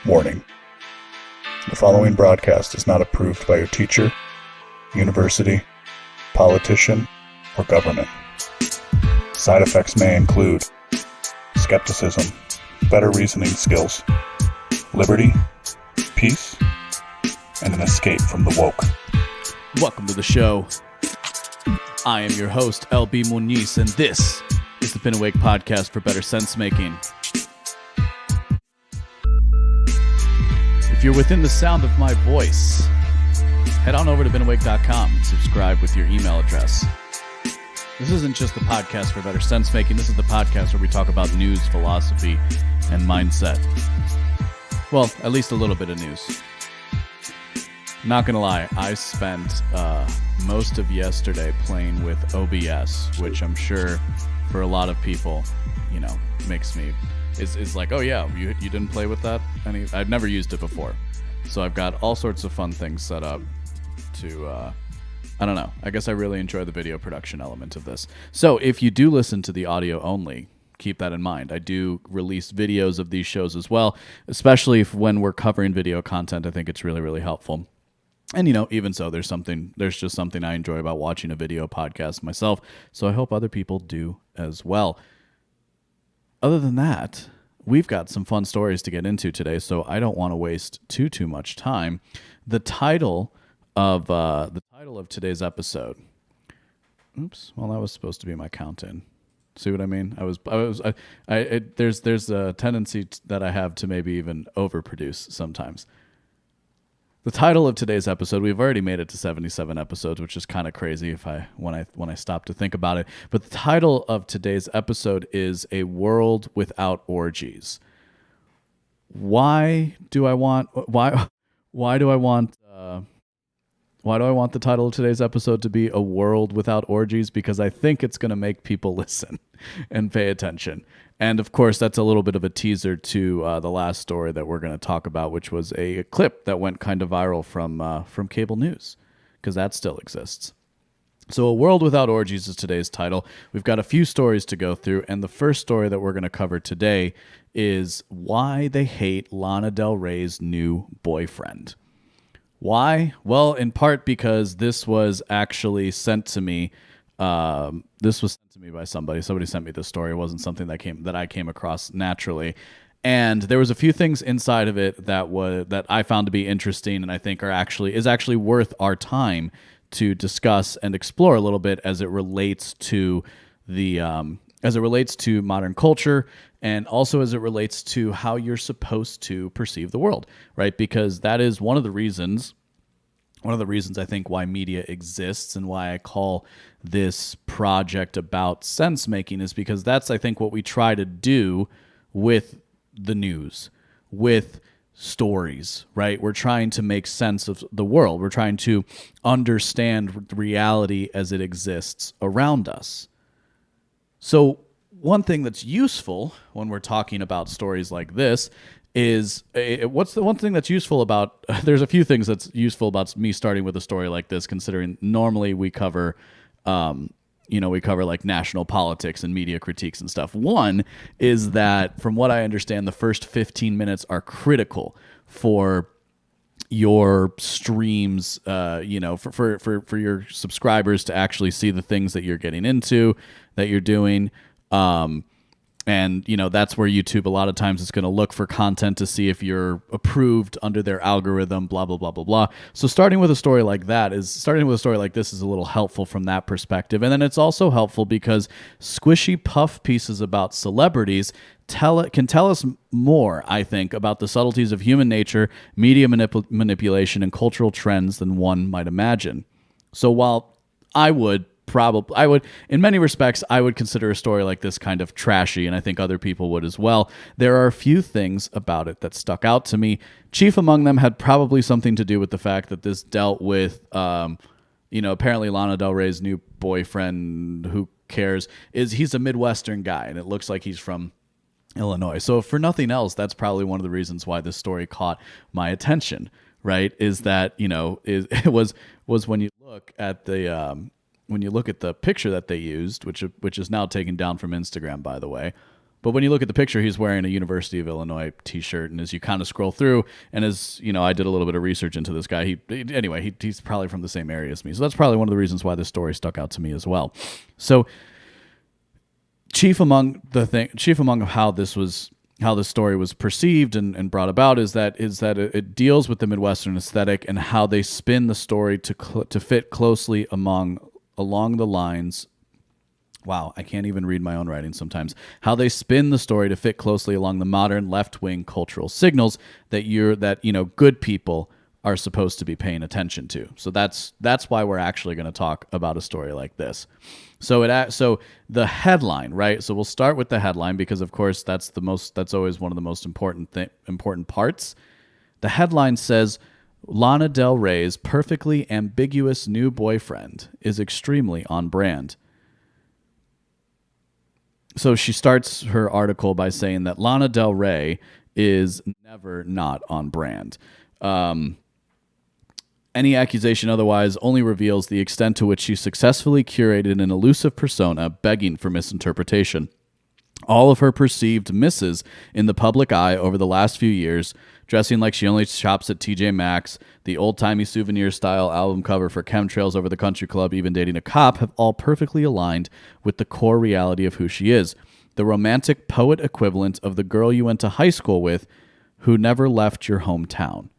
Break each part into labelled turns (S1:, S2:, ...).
S1: Warning. The following broadcast is not approved by your teacher, university, politician, or government. Side effects may include skepticism, better reasoning skills, liberty, peace, and an escape from the woke.
S2: Welcome to the show. I am your host, LB Muniz, and this is the Been Awake podcast for better sense making. If you're within the sound of my voice, head on over to BeenAwake.com and subscribe with your email address. This isn't just the podcast for better sense making. This is the podcast where we talk about news, philosophy, and mindset. Well, at least a little bit of news. Not gonna lie, I spent most of yesterday playing with OBS, which I'm sure for a lot of people, makes me is like, oh yeah, you didn't play with that? I've never used it before, so I've got all sorts of fun things set up to I don't know. I guess I really enjoy the video production element of this. So if you do listen to the audio only, keep that in mind. I do release videos of these shows as well, especially when we're covering video content. I think it's really, really helpful. And, even so, there's just something I enjoy about watching a video podcast myself. So I hope other people do as well. Other than that, we've got some fun stories to get into today, so I don't want to waste too much time. The title of today's episode. Oops. Well, that was supposed to be my count-in. See what I mean? There's a tendency that I have to maybe even overproduce sometimes. The title of today's episode, we've already made it to 77 episodes, which is kind of crazy when I stop to think about it. But the title of today's episode is A World Without Orgies. Why do I want the title of today's episode to be A World Without Orgies? Because I think it's going to make people listen and pay attention. And of course, that's a little bit of a teaser to the last story that we're going to talk about, which was a clip that went kind of viral from cable news, because that still exists. So A World Without Orgies is today's title. We've got a few stories to go through, and the first story that we're going to cover today is why they hate Lana Del Rey's new boyfriend. Why? Well, in part because this was actually sent to me. This was sent to me by somebody. Somebody sent me this story. It wasn't something that I came across naturally. And there was a few things inside of it that I found to be interesting, and I think is actually worth our time to discuss and explore a little bit as it relates to modern culture, and also as it relates to how you're supposed to perceive the world, right? Because that is one of the reasons I think why media exists and why I call this project about sense making is because that's, I think, what we try to do with the news, with stories, right? We're trying to make sense of the world. We're trying to understand reality as it exists around us. So one thing that's useful when we're talking about stories like this is what's the one thing that's useful about, there's a few things that's useful about me starting with a story like this, considering normally we cover like national politics and media critiques and stuff. One is that, from what I understand, the first 15 minutes are critical for your streams, for your subscribers to actually see the things that you're getting into, that you're doing. And, that's where YouTube a lot of times is going to look for content to see if you're approved under their algorithm, blah, blah, blah, blah, blah. So starting with a story like this is a little helpful from that perspective. And then it's also helpful because squishy puff pieces about celebrities can tell us more, I think, about the subtleties of human nature, media manipulation, and cultural trends than one might imagine. So while in many respects, I would consider a story like this kind of trashy, and I think other people would as well. There are a few things about it that stuck out to me. Chief among them had probably something to do with the fact that this dealt with, apparently Lana Del Rey's new boyfriend, who cares, he's a Midwestern guy, and it looks like he's from Illinois. So for nothing else, that's probably one of the reasons why this story caught my attention, right? Is that, it was when you look at the picture that they used, which is now taken down from Instagram, by the way, But when you look at the picture, he's wearing a University of Illinois T-shirt, and as you kind of scroll through, and as you know, I did a little bit of research into this guy. He's probably from the same area as me, so that's probably one of the reasons why this story stuck out to me as well. So, chief among how this story was perceived and brought about is that it deals with the Midwestern aesthetic and how they spin the story to fit closely along the lines. Wow, I can't even read my own writing sometimes. How they spin the story to fit closely along the modern left-wing cultural signals that good people are supposed to be paying attention to. So that's why we're actually going to talk about a story like this. So the headline, right? So we'll start with the headline because of course that's always one of the most important parts. The headline says Lana Del Rey's perfectly ambiguous new boyfriend is extremely on brand. So she starts her article by saying that Lana Del Rey is never not on brand. Any accusation otherwise only reveals the extent to which she successfully curated an elusive persona begging for misinterpretation. All of her perceived misses in the public eye over the last few years, dressing like she only shops at TJ Maxx, the old-timey souvenir-style album cover for Chemtrails Over the Country Club, even dating a cop, have all perfectly aligned with the core reality of who she is. The romantic poet equivalent of the girl you went to high school with who never left your hometown.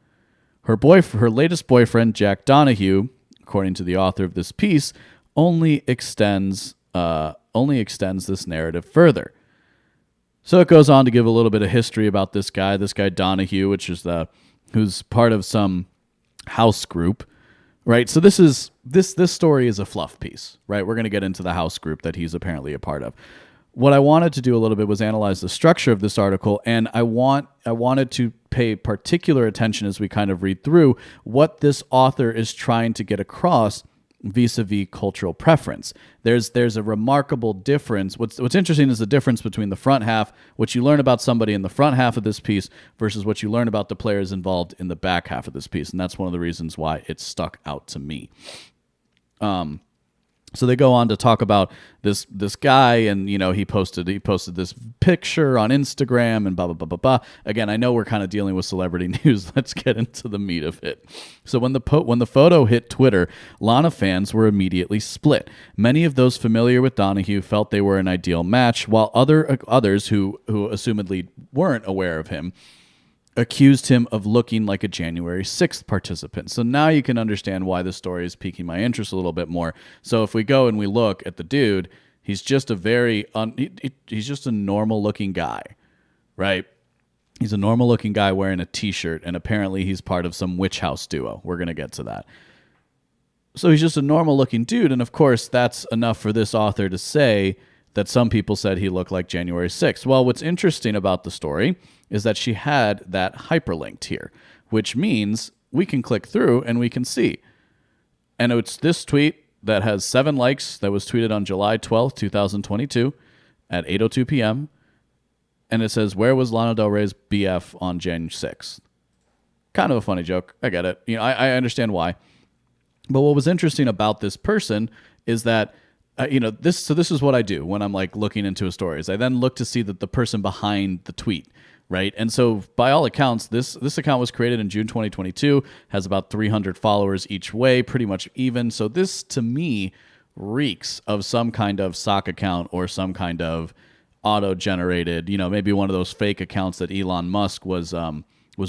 S2: Her latest boyfriend, Jack Donahue, according to the author of this piece, only extends this narrative further. So it goes on to give a little bit of history about this guy Donahue, who's part of some house group, right? So this story is a fluff piece, right? We're going to get into the house group that he's apparently a part of. What I wanted to do a little bit was analyze the structure of this article, and I wanted to pay particular attention as we kind of read through what this author is trying to get across vis-a-vis cultural preference. There's a remarkable difference. What's interesting is the difference between the front half, what you learn about somebody in the front half of this piece versus what you learn about the players involved in the back half of this piece, and that's one of the reasons why it stuck out to me. So they go on to talk about this guy, and he posted this picture on Instagram and blah blah blah blah blah. Again, I know we're kind of dealing with celebrity news. Let's get into the meat of it. So when the photo hit Twitter, Lana fans were immediately split. Many of those familiar with Donahue felt they were an ideal match, while others who assumedly weren't aware of him accused him of looking like a January 6th participant. So now you can understand why this story is piquing my interest a little bit more. So if we go and we look at the dude, he's just he's just a normal looking guy, right? He's a normal looking guy wearing a t-shirt, and apparently he's part of some witch house duo. We're going to get to that. So he's just a normal looking dude, and of course that's enough for this author to say that some people said he looked like January 6th. Well, what's interesting about the story is that she had that hyperlinked here, which means we can click through and we can see. And it's this tweet that has 7 likes that was tweeted on July 12th, 2022 at 8:02 p.m. And it says, "Where was Lana Del Rey's BF on January 6th?" Kind of a funny joke. I get it. I understand why. But what was interesting about this person is that this is what I do when I'm like looking into a story. Is I then look to see that the person behind the tweet, right? And so by all accounts, this account was created in June 2022, has about 300 followers each way, pretty much even. So this to me reeks of some kind of sock account or some kind of auto-generated, maybe one of those fake accounts that Elon Musk was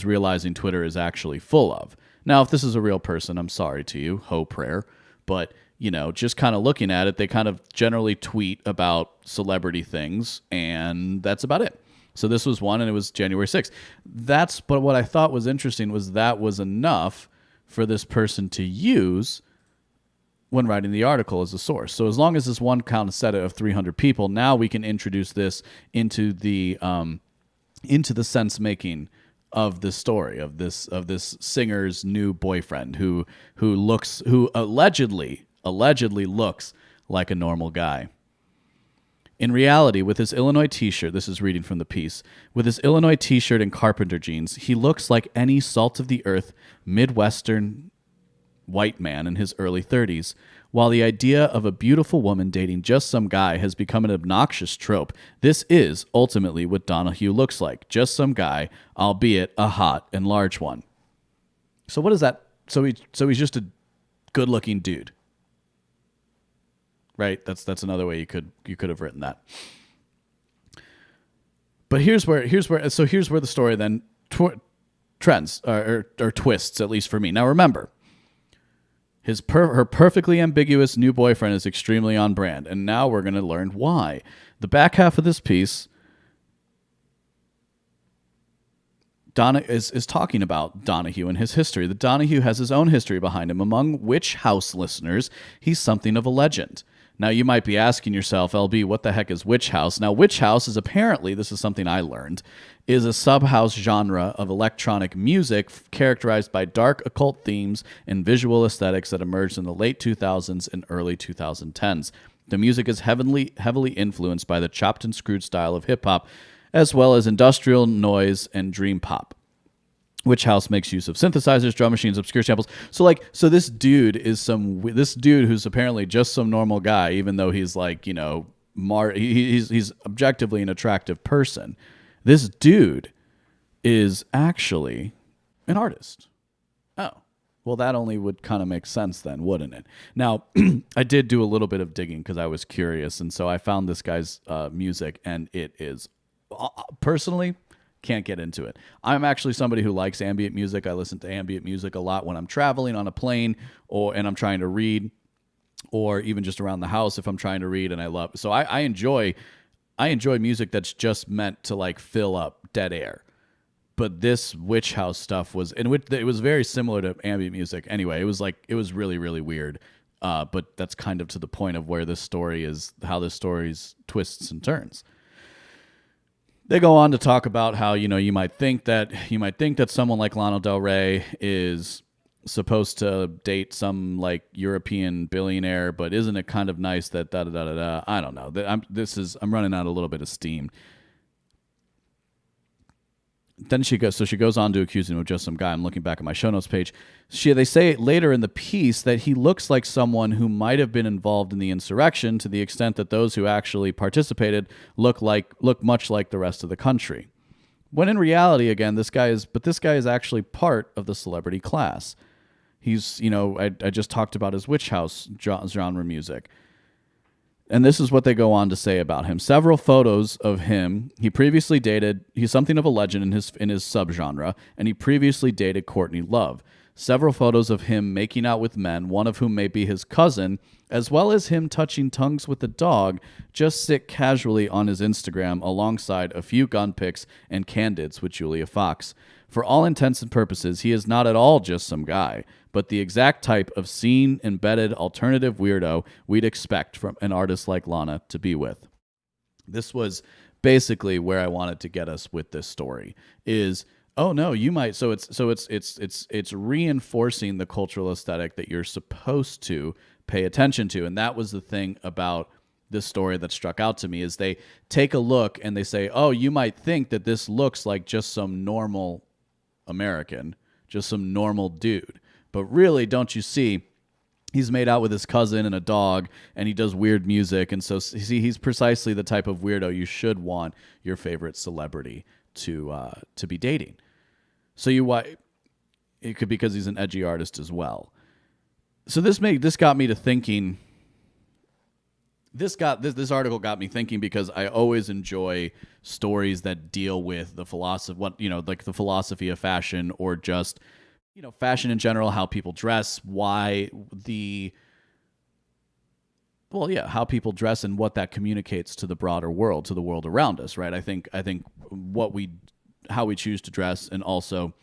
S2: realizing Twitter is actually full of. Now, if this is a real person, I'm sorry to you, ho prayer, but just kind of looking at it, they kind of generally tweet about celebrity things, and that's about it. So this was one, and it was January 6th. But what I thought was interesting was that was enough for this person to use when writing the article as a source. So as long as this one count set of 300 people, now we can introduce this into the sense-making of this story of this singer's new boyfriend who allegedly looks like a normal guy. In reality, with his Illinois t-shirt, this is reading from the piece, with his Illinois t-shirt and carpenter jeans, he looks like any salt-of-the-earth Midwestern white man in his early 30s. While the idea of a beautiful woman dating just some guy has become an obnoxious trope, this is ultimately what Donahue looks like. Just some guy, albeit a hot and large one. So what is that? So he's just a good-looking dude. Right? That's another way you could have written that. But here's where the story then trends or twists, at least for me. Now remember, her perfectly ambiguous new boyfriend is extremely on brand, and now we're going to learn why. The back half of this piece, Donna is talking about Donahue and his history. The Donahue has his own history behind him. Among Witch House listeners, he's something of a legend. Now, you might be asking yourself, LB, what the heck is Witch House? Now, Witch House is apparently, this is something I learned, is a sub-house genre of electronic music characterized by dark occult themes and visual aesthetics that emerged in the late 2000s and early 2010s. The music is heavily influenced by the chopped and screwed style of hip-hop, as well as industrial noise and dream pop. Witch House makes use of synthesizers, drum machines, obscure samples. So this dude who's apparently just some normal guy, even though he's like, he's objectively an attractive person. This dude is actually an artist. Oh, well, that only would kind of make sense then, wouldn't it? Now, I did do a little bit of digging because I was curious, and so I found this guy's music, and it is personally. Can't get into it. I'm actually somebody who likes ambient music. I listen to ambient music a lot when I'm traveling on a plane and I'm trying to read, or even just around the house if I'm trying to read, and I love. So I enjoy music that's just meant to like fill up dead air. But this Witch House stuff it was very similar to ambient music. Anyway, it was really, really weird. But that's kind of to the point of where this story is, how this story's twists and turns. They go on to talk about how, you might think that someone like Lana Del Rey is supposed to date some like European billionaire, but isn't it kind of nice that da da da da da? I don't know. I'm running out a little bit of steam. Then she goes on to accuse him of just some guy. I'm looking back at my show notes page. They say later in the piece that he looks like someone who might have been involved in the insurrection, to the extent that those who actually participated look much like the rest of the country. When in reality, again, this guy is actually part of the celebrity class. He's, I just talked about his Witch House genre music. And this is what they go on to say about him. Several photos of him. He's something of a legend in his subgenre, and he previously dated Courtney Love. Several photos of him making out with men, one of whom may be his cousin, as well as him touching tongues with a dog, just sit casually on his Instagram alongside a few gun pics and candids with Julia Fox. For all intents and purposes, he is not at all just some guy, but the exact type of scene-embedded alternative weirdo we'd expect from an artist like Lana to be with. This was basically where I wanted to get us with this story. Oh no, you might. So it's reinforcing the cultural aesthetic that you're supposed to pay attention to, and that was the thing about this story that struck out to me. Is they take a look and they say, oh, you might think that this looks like just some normal American, just some normal dude. But really, don't you see, he's made out with his cousin and a dog, and he does weird music. And so, see, he's precisely the type of weirdo you should want your favorite celebrity to be dating. So it could be because he's an edgy artist as well. So this got me to thinking. This article got me thinking because I always enjoy stories that deal with the philosophy, like the philosophy of fashion, or just fashion in general, how people dress, how people dress, and what that communicates to the broader world, to the world around us, right? I think how we choose to dress, and also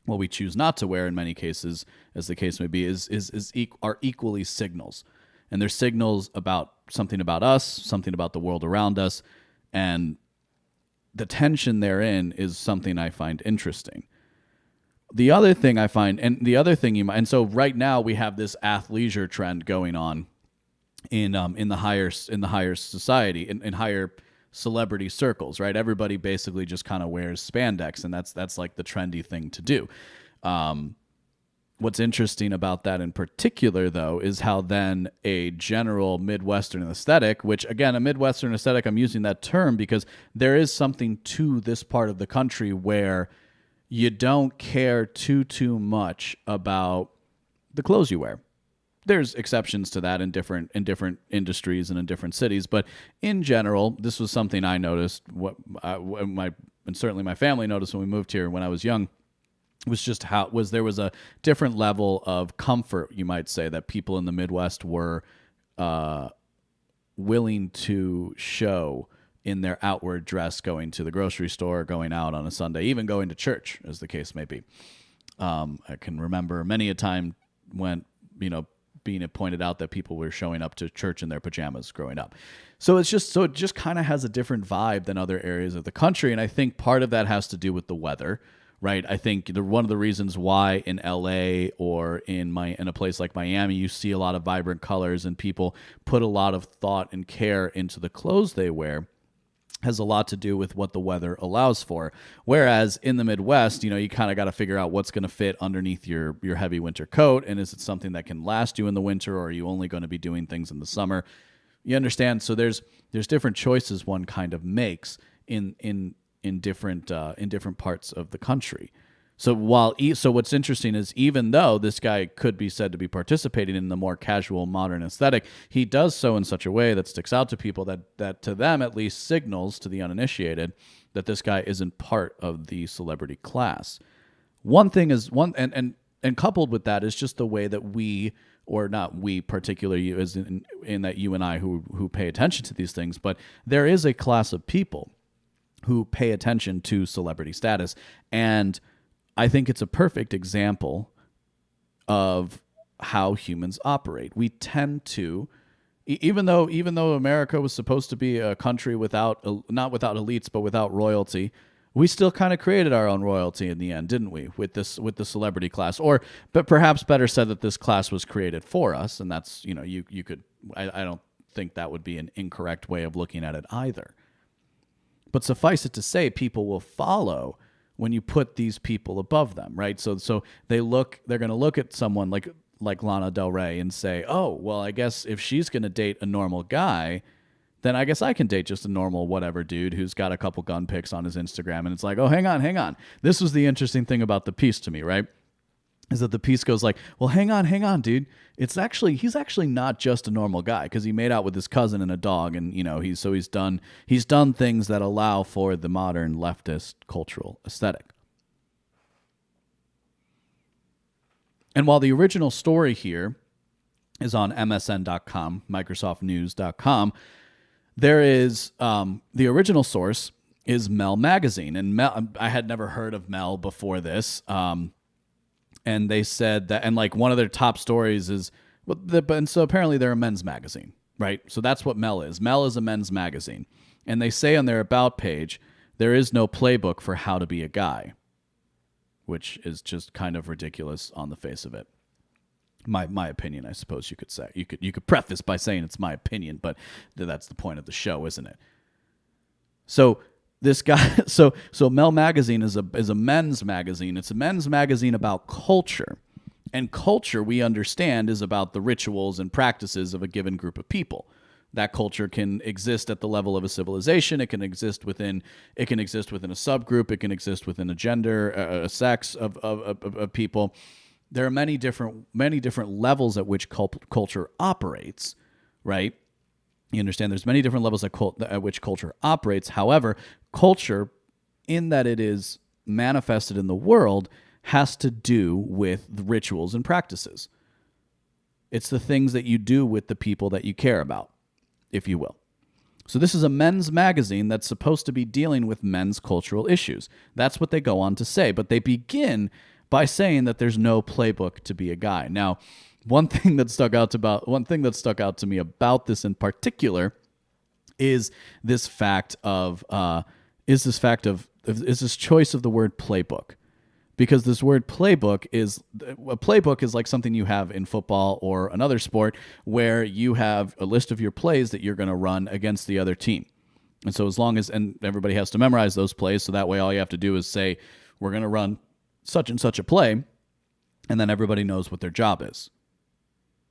S2: what we choose not to wear in many cases, as the case may be, are equally signals. And they're signals about something about us, something about the world around us, and the tension therein is something I find interesting. The other thing I find, and so right now we have this athleisure trend going on in the higher society, in higher celebrity circles, right? Everybody basically just kind of wears spandex, and that's like the trendy thing to do. what's interesting about that in particular, though, is how then a general Midwestern aesthetic, which again, a Midwestern aesthetic, I'm using that term because there is something to this part of the country where you don't care too much about the clothes you wear. There's exceptions to that in different industries and in different cities, but in general, this was something I noticed. And certainly my family noticed when we moved here when I was young. Was just how there was a different level of comfort, you might say, that people in the Midwest were willing to show in their outward dress, going to the grocery store, going out on a Sunday, even going to church, as the case may be. I can remember many a time when, being pointed out that people were showing up to church in their pajamas growing up. So it just kind of has a different vibe than other areas of the country. And I think part of that has to do with the weather, right? I think one of the reasons why in LA or in a place like Miami, you see a lot of vibrant colors and people put a lot of thought and care into the clothes they wear has a lot to do with what the weather allows for. Whereas in the Midwest, you kind of got to figure out what's going to fit underneath your heavy winter coat. And is it something that can last you in the winter, or are you only going to be doing things in the summer? You understand? So there's different choices one kind of makes in different parts of the country. So what's interesting is, even though this guy could be said to be participating in the more casual modern aesthetic, he does so in such a way that sticks out to people that to them at least signals to the uninitiated that this guy isn't part of the celebrity class. One thing is and coupled with that is just the way that we, or not we particularly, as in that you and I who pay attention to these things, but there is a class of people who pay attention to celebrity status. And I think it's a perfect example of how humans operate. We tend to, even though America was supposed to be a country not without elites, but without royalty, we still kind of created our own royalty in the end, didn't we? With the celebrity class, but perhaps better said that this class was created for us, and that's you could. I don't think that would be an incorrect way of looking at it either. But suffice it to say, people will follow when you put these people above them, right? So they're going to look at someone like Lana Del Rey and say, oh, well, I guess if she's going to date a normal guy, then I guess I can date just a normal whatever dude who's got a couple gun pics on his Instagram. And it's like, oh, hang on. This was the interesting thing about the piece to me, right? Is that the piece goes like, well, hang on, dude. He's actually not just a normal guy, because he made out with his cousin and a dog, and he's done things that allow for the modern leftist cultural aesthetic. And while the original story here is on MSN.com, MicrosoftNews.com, there is the original source is Mel Magazine, and I had never heard of Mel before this. And they said that, and like one of their top stories is, and so apparently they're a men's magazine, right? So that's what Mel is. Mel is a men's magazine. And they say on their About page, there is no playbook for how to be a guy, which is just kind of ridiculous on the face of it. My opinion, I suppose you could say. You could preface by saying it's my opinion, but that's the point of the show, isn't it? So this guy, so Mel Magazine is a men's magazine. It's a men's magazine about culture. And culture, we understand, is about the rituals and practices of a given group of people. That culture can exist at the level of a civilization. It can exist within a subgroup. It can exist within a gender, a sex of people. There are many different levels at which culture operates, right? You understand there's many different levels at which culture operates. However, culture, in that it is manifested in the world, has to do with the rituals and practices. It's the things that you do with the people that you care about, if you will. So this is a men's magazine that's supposed to be dealing with men's cultural issues. That's what they go on to say. But they begin by saying that there's no playbook to be a guy. Now, one thing that stuck out to me about this in particular is this fact of this choice of the word playbook. Because this word playbook is like something you have in football or another sport where you have a list of your plays that you're going to run against the other team. And so and everybody has to memorize those plays, so that way all you have to do is say, we're going to run such and such a play. and then everybody knows what their job is.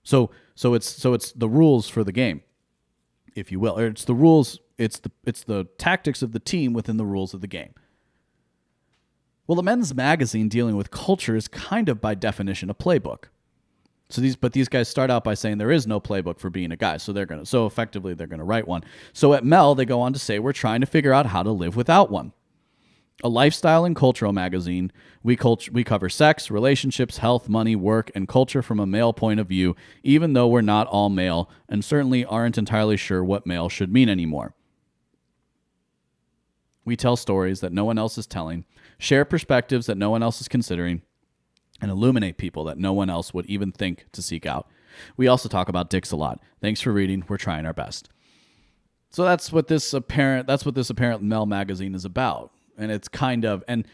S2: So it's the rules for the game, if you will, or it's the rules. It's the tactics of the team within the rules of the game. Well, the men's magazine dealing with culture is kind of by definition a playbook. But these guys start out by saying there is no playbook for being a guy, so effectively they're gonna write one. So at Mel, they go on to say we're trying to figure out how to live without one. A lifestyle and cultural magazine, we cover sex, relationships, health, money, work, and culture from a male point of view, even though we're not all male and certainly aren't entirely sure what male should mean anymore. We tell stories that no one else is telling, share perspectives that no one else is considering, and illuminate people that no one else would even think to seek out. We also talk about dicks a lot. Thanks for reading. We're trying our best. So that's what this apparent Mel magazine is about. And it's kind of, and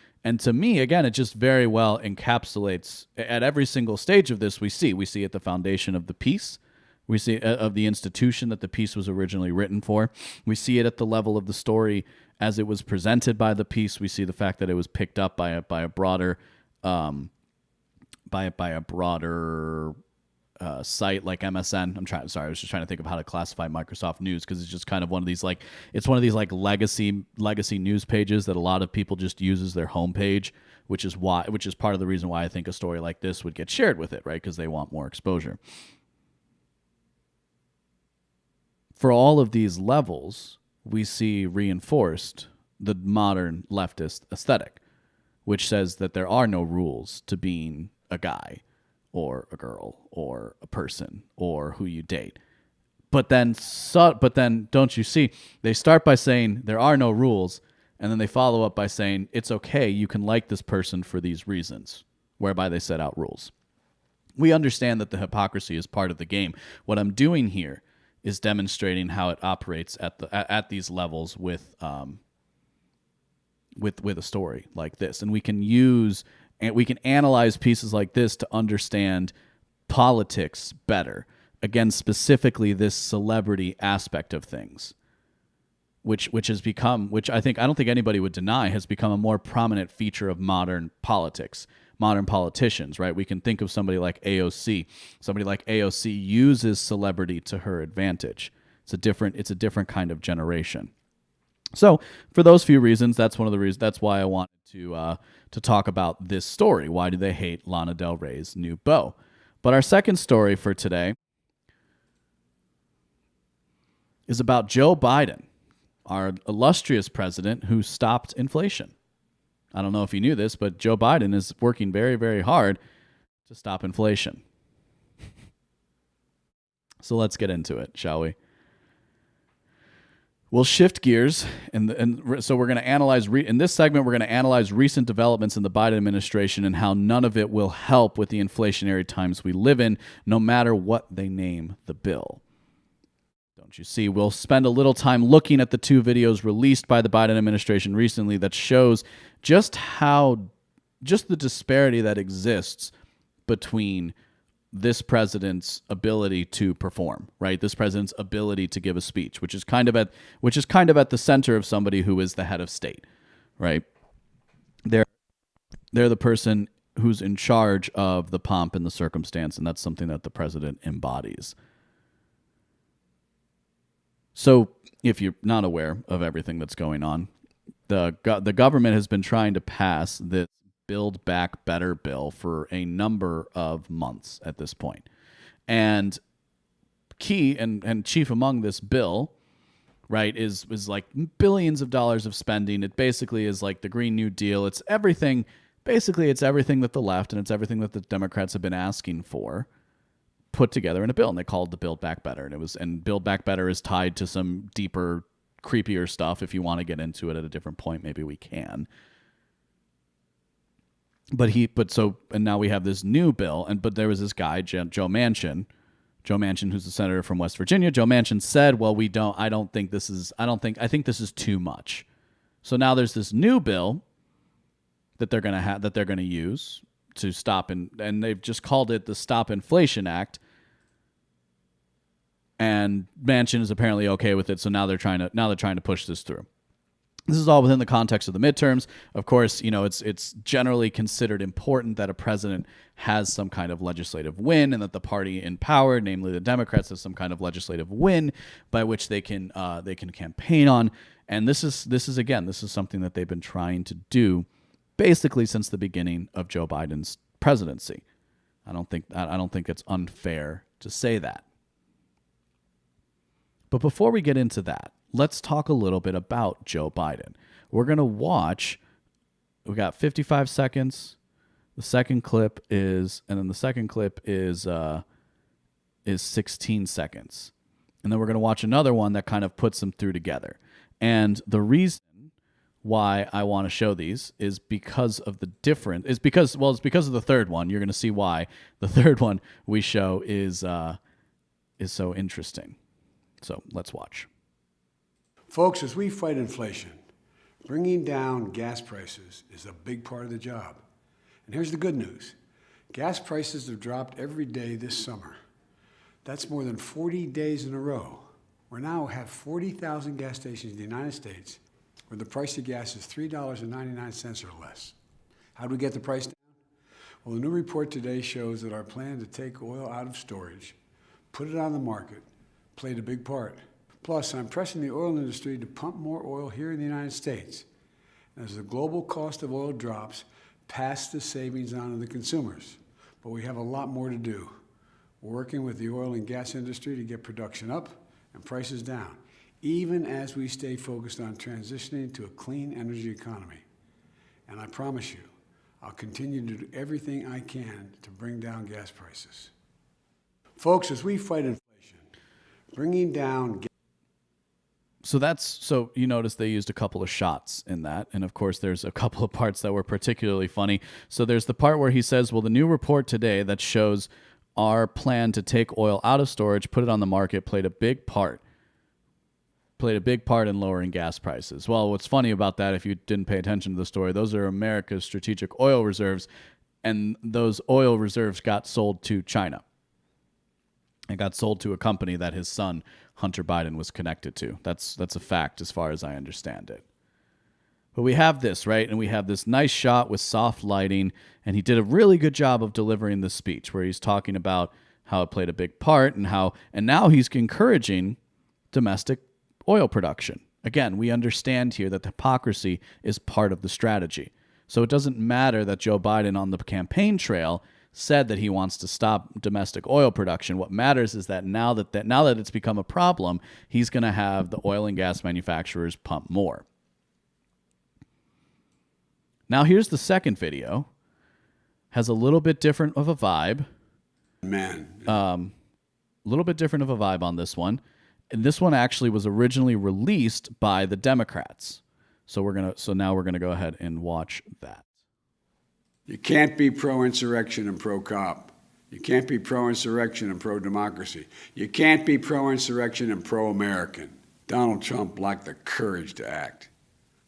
S2: to me, again, it just very well encapsulates at every single stage of this. We see at the foundation of the piece. We see of the institution that the piece was originally written for. We see it at the level of the story as it was presented by the piece. We see the fact that it was picked up by a broader site like MSN. I was just trying to think of how to classify Microsoft News, because it's just kind of one of these legacy news pages that a lot of people just use as their homepage, which is part of the reason why I think a story like this would get shared with it, right? Because they want more exposure. For all of these levels, we see reinforced the modern leftist aesthetic, which says that there are no rules to being a guy or a girl or a person or who you date. But then don't you see, they start by saying there are no rules, and then they follow up by saying it's okay, you can like this person for these reasons, whereby they set out rules. We understand that the hypocrisy is part of the game. What I'm doing here is demonstrating how it operates at these levels with a story like this. And we can analyze pieces like this to understand politics better. Again, specifically this celebrity aspect of things, which I don't think anybody would deny has become a more prominent feature of modern politics, modern politicians, right? We can think of somebody like AOC. Somebody like AOC uses celebrity to her advantage. It's a different kind of generation. So for those few reasons, that's one of the reasons. That's why I wanted to talk about this story. Why do they hate Lana Del Rey's new beau? But our second story for today is about Joe Biden, our illustrious president who stopped inflation. I don't know if you knew this, but Joe Biden is working very, very hard to stop inflation. So let's get into it, shall we? We'll shift gears, and so we're going to analyze, in this segment, we're going to analyze recent developments in the Biden administration and how none of it will help with the inflationary times we live in, no matter what they name the bill. Don't you see? We'll spend a little time looking at the two videos released by the Biden administration recently that shows just the disparity that exists between this president's ability to perform, right? This president's ability to give a speech, which is kind of at the center of somebody who is the head of state, right? They're the person who's in charge of the pomp and the circumstance, and that's something that the president embodies. So if you're not aware of everything that's going on, the government has been trying to pass this Build Back Better bill for a number of months at this point. And key and chief among this bill, right, is like billions of dollars of spending. It basically is like the Green New Deal. It's everything. Basically, it's everything that the left and it's everything that the Democrats have been asking for put together in a bill, and they called it the Build Back Better. And Build Back Better is tied to some deeper, creepier stuff. If you want to get into it at a different point, maybe we can. And now we have this new bill, but there was this guy, Joe Manchin, who's the senator from West Virginia. Joe Manchin said, well, I think this is too much. So now there's this new bill that they're going to use to stop, and they've just called it the Stop Inflation Act. And Manchin is apparently okay with it, so now they're trying to push this through. This is all within the context of the midterms. Of course, it's generally considered important that a president has some kind of legislative win, and that the party in power, namely the Democrats, has some kind of legislative win by which they can campaign on. And this is something that they've been trying to do basically since the beginning of Joe Biden's presidency. I don't think it's unfair to say that. But before we get into that, let's talk a little bit about Joe Biden. We're going to watch, we got 55 seconds. The second clip is 16 seconds. And then we're going to watch another one that kind of puts them through together. And the reason why I want to show these is because of the difference. It's because of the third one. You're going to see why the third one we show is so interesting. So let's watch.
S3: Folks, as we fight inflation, bringing down gas prices is a big part of the job. And here's the good news. Gas prices have dropped every day this summer. That's more than 40 days in a row. We now have 40,000 gas stations in the United States where the price of gas is $3.99 or less. How do we get the price down? Well, a new report today shows that our plan to take oil out of storage, put it on the market, played a big part. Plus, I'm pressing the oil industry to pump more oil here in the United States. As the global cost of oil drops, pass the savings on to the consumers. But we have a lot more to do. We're working with the oil and gas industry to get production up and prices down, even as we stay focused on transitioning to a clean energy economy. And I promise you, I'll continue to do everything I can to bring down gas prices. Folks, as we fight inflation, bringing down.
S2: So you notice they used a couple of shots in that. And of course, there's a couple of parts that were particularly funny. So there's the part where he says, well, the new report today that shows our plan to take oil out of storage, put it on the market, played a big part in lowering gas prices. Well, what's funny about that, if you didn't pay attention to the story, those are America's strategic oil reserves. And those oil reserves got sold to China. It got sold to a company that his son, Hunter Biden, was connected to. That's a fact as far as I understand it. But we have this, right? And we have this nice shot with soft lighting. And he did a really good job of delivering the speech where he's talking about how it played a big part and now he's encouraging domestic oil production. Again, we understand here that hypocrisy is part of the strategy. So it doesn't matter that Joe Biden on the campaign trail said that he wants to stop domestic oil production. What matters is that now that it's become a problem, he's going to have the oil and gas manufacturers pump more. Now here's the second video. Has a little bit different of a vibe. A little bit different of a vibe on this one. And this one actually was originally released by the Democrats. So now we're gonna go ahead and watch that.
S3: You can't be pro-insurrection and pro-cop. You can't be pro-insurrection and pro-democracy. You can't be pro-insurrection and pro-American. Donald Trump lacked the courage to act.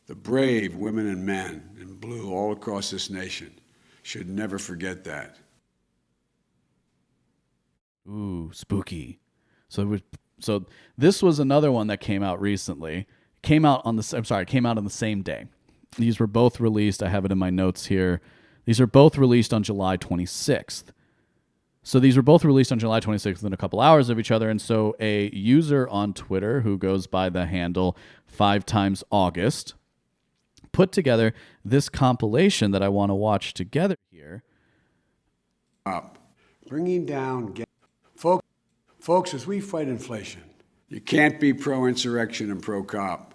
S3: The brave women and men in blue all across this nation should never forget that.
S2: Ooh, spooky. So this was another one that came out recently. Came out on the same day. These were both released. I have it in my notes here. These are both released on July 26th. So these were both released on July 26th within a couple hours of each other. And so a user on Twitter who goes by the handle 5xAugust put together this compilation that I want to watch together here.
S3: Bringing down folks, as we fight inflation, you can't be pro-insurrection and pro-cop.